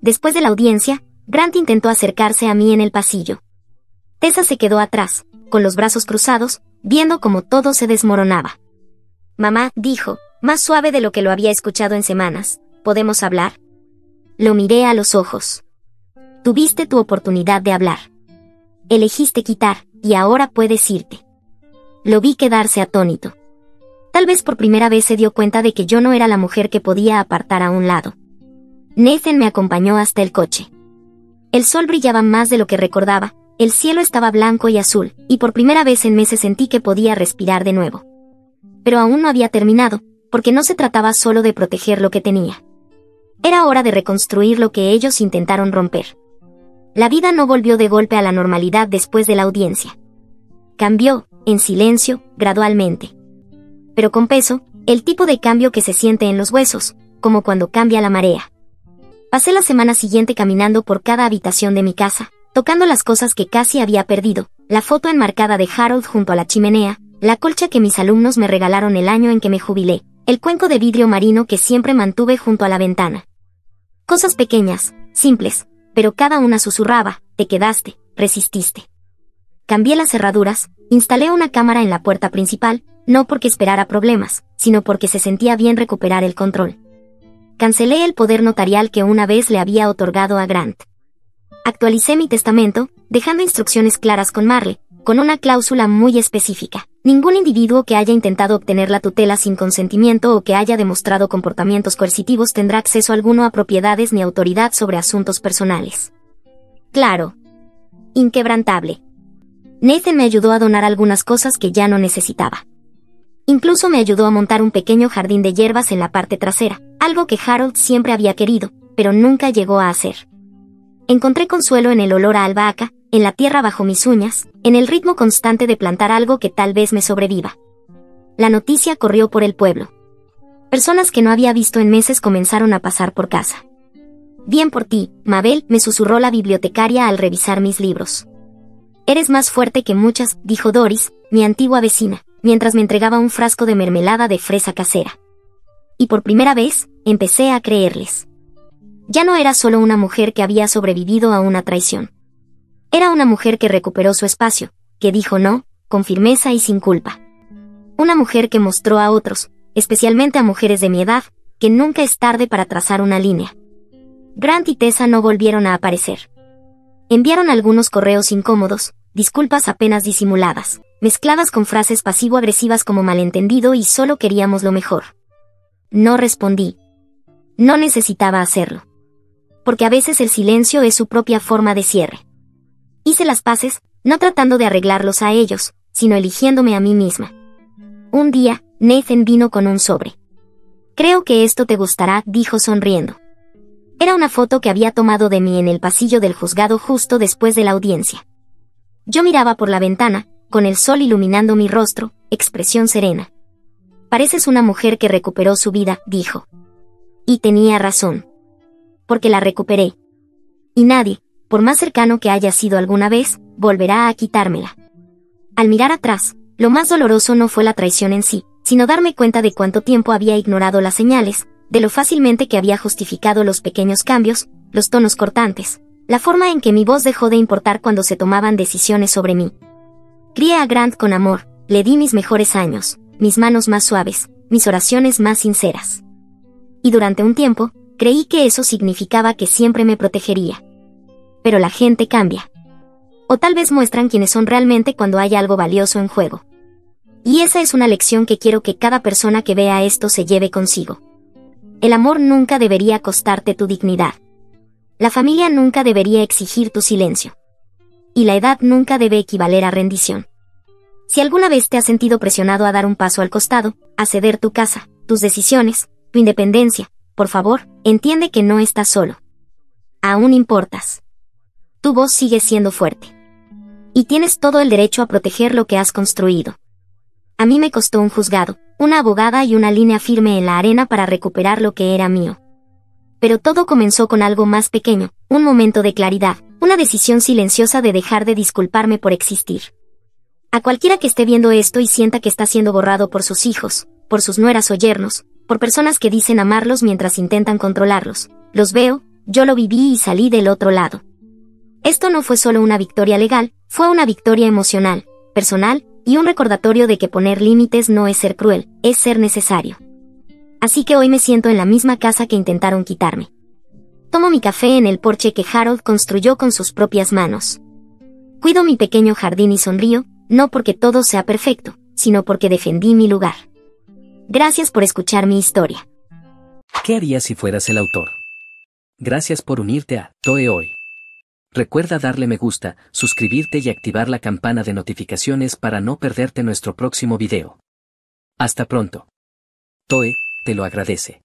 Después de la audiencia, Grant intentó acercarse a mí en el pasillo. Tessa se quedó atrás, con los brazos cruzados, viendo cómo todo se desmoronaba. Mamá, dijo, más suave de lo que lo había escuchado en semanas, ¿podemos hablar? Lo miré a los ojos. Tuviste tu oportunidad de hablar. Elegiste quitar, y ahora puedes irte. Lo vi quedarse atónito. Tal vez por primera vez se dio cuenta de que yo no era la mujer que podía apartar a un lado. Nathan me acompañó hasta el coche. El sol brillaba más de lo que recordaba, el cielo estaba blanco y azul, y por primera vez en meses sentí que podía respirar de nuevo. Pero aún no había terminado, porque no se trataba solo de proteger lo que tenía. Era hora de reconstruir lo que ellos intentaron romper. La vida no volvió de golpe a la normalidad después de la audiencia. Cambió, en silencio, gradualmente. Pero con peso, el tipo de cambio que se siente en los huesos, como cuando cambia la marea. Pasé la semana siguiente caminando por cada habitación de mi casa, tocando las cosas que casi había perdido, la foto enmarcada de Harold junto a la chimenea, la colcha que mis alumnos me regalaron el año en que me jubilé, el cuenco de vidrio marino que siempre mantuve junto a la ventana. Cosas pequeñas, simples, pero cada una susurraba, te quedaste, resististe. Cambié las cerraduras, instalé una cámara en la puerta principal, no porque esperara problemas, sino porque se sentía bien recuperar el control. Cancelé el poder notarial que una vez le había otorgado a Grant. Actualicé mi testamento, dejando instrucciones claras con Marley, con una cláusula muy específica. Ningún individuo que haya intentado obtener la tutela sin consentimiento o que haya demostrado comportamientos coercitivos tendrá acceso alguno a propiedades ni autoridad sobre asuntos personales. Claro. Inquebrantable. Nathan me ayudó a donar algunas cosas que ya no necesitaba. Incluso me ayudó a montar un pequeño jardín de hierbas en la parte trasera, algo que Harold siempre había querido, pero nunca llegó a hacer. Encontré consuelo en el olor a albahaca, en la tierra bajo mis uñas, en el ritmo constante de plantar algo que tal vez me sobreviva. La noticia corrió por el pueblo. Personas que no había visto en meses comenzaron a pasar por casa. Bien por ti, Mabel, me susurró la bibliotecaria al revisar mis libros. Eres más fuerte que muchas, dijo Doris, mi antigua vecina, mientras me entregaba un frasco de mermelada de fresa casera. Y por primera vez, empecé a creerles. Ya no era solo una mujer que había sobrevivido a una traición. Era una mujer que recuperó su espacio, que dijo no, con firmeza y sin culpa. Una mujer que mostró a otros, especialmente a mujeres de mi edad, que nunca es tarde para trazar una línea. Grant y Tessa no volvieron a aparecer. Enviaron algunos correos incómodos, disculpas apenas disimuladas, mezcladas con frases pasivo-agresivas como malentendido y solo queríamos lo mejor. No respondí. No necesitaba hacerlo. Porque a veces el silencio es su propia forma de cierre. Hice las paces, no tratando de arreglarlos a ellos, sino eligiéndome a mí misma. Un día, Nathan vino con un sobre. Creo que esto te gustará, dijo sonriendo. Era una foto que había tomado de mí en el pasillo del juzgado justo después de la audiencia. Yo miraba por la ventana, con el sol iluminando mi rostro, expresión serena. Pareces una mujer que recuperó su vida, dijo. Y tenía razón. Porque la recuperé. Y nadie, por más cercano que haya sido alguna vez, volverá a quitármela. Al mirar atrás, lo más doloroso no fue la traición en sí, sino darme cuenta de cuánto tiempo había ignorado las señales, de lo fácilmente que había justificado los pequeños cambios, los tonos cortantes, la forma en que mi voz dejó de importar cuando se tomaban decisiones sobre mí. Crié a Grant con amor, le di mis mejores años, mis manos más suaves, mis oraciones más sinceras. Y durante un tiempo, creí que eso significaba que siempre me protegería. Pero la gente cambia. O tal vez muestran quiénes son realmente cuando hay algo valioso en juego. Y esa es una lección que quiero que cada persona que vea esto se lleve consigo. El amor nunca debería costarte tu dignidad. La familia nunca debería exigir tu silencio. Y la edad nunca debe equivaler a rendición. Si alguna vez te has sentido presionado a dar un paso al costado, a ceder tu casa, tus decisiones, tu independencia, por favor, entiende que no estás solo. Aún importas. Tu voz sigue siendo fuerte. Y tienes todo el derecho a proteger lo que has construido. A mí me costó un juzgado, una abogada y una línea firme en la arena para recuperar lo que era mío. Pero todo comenzó con algo más pequeño, un momento de claridad, una decisión silenciosa de dejar de disculparme por existir. A cualquiera que esté viendo esto y sienta que está siendo borrado por sus hijos, por sus nueras o yernos, por personas que dicen amarlos mientras intentan controlarlos, los veo, yo lo viví y salí del otro lado. Esto no fue solo una victoria legal, fue una victoria emocional, personal, y un recordatorio de que poner límites no es ser cruel, es ser necesario. Así que hoy me siento en la misma casa que intentaron quitarme. Tomo mi café en el porche que Harold construyó con sus propias manos. Cuido mi pequeño jardín y sonrío, no porque todo sea perfecto, sino porque defendí mi lugar. Gracias por escuchar mi historia. ¿Qué harías si fueras el autor? Gracias por unirte a Toe Hoy. Recuerda darle me gusta, suscribirte y activar la campana de notificaciones para no perderte nuestro próximo video. Hasta pronto. Toe, te lo agradece.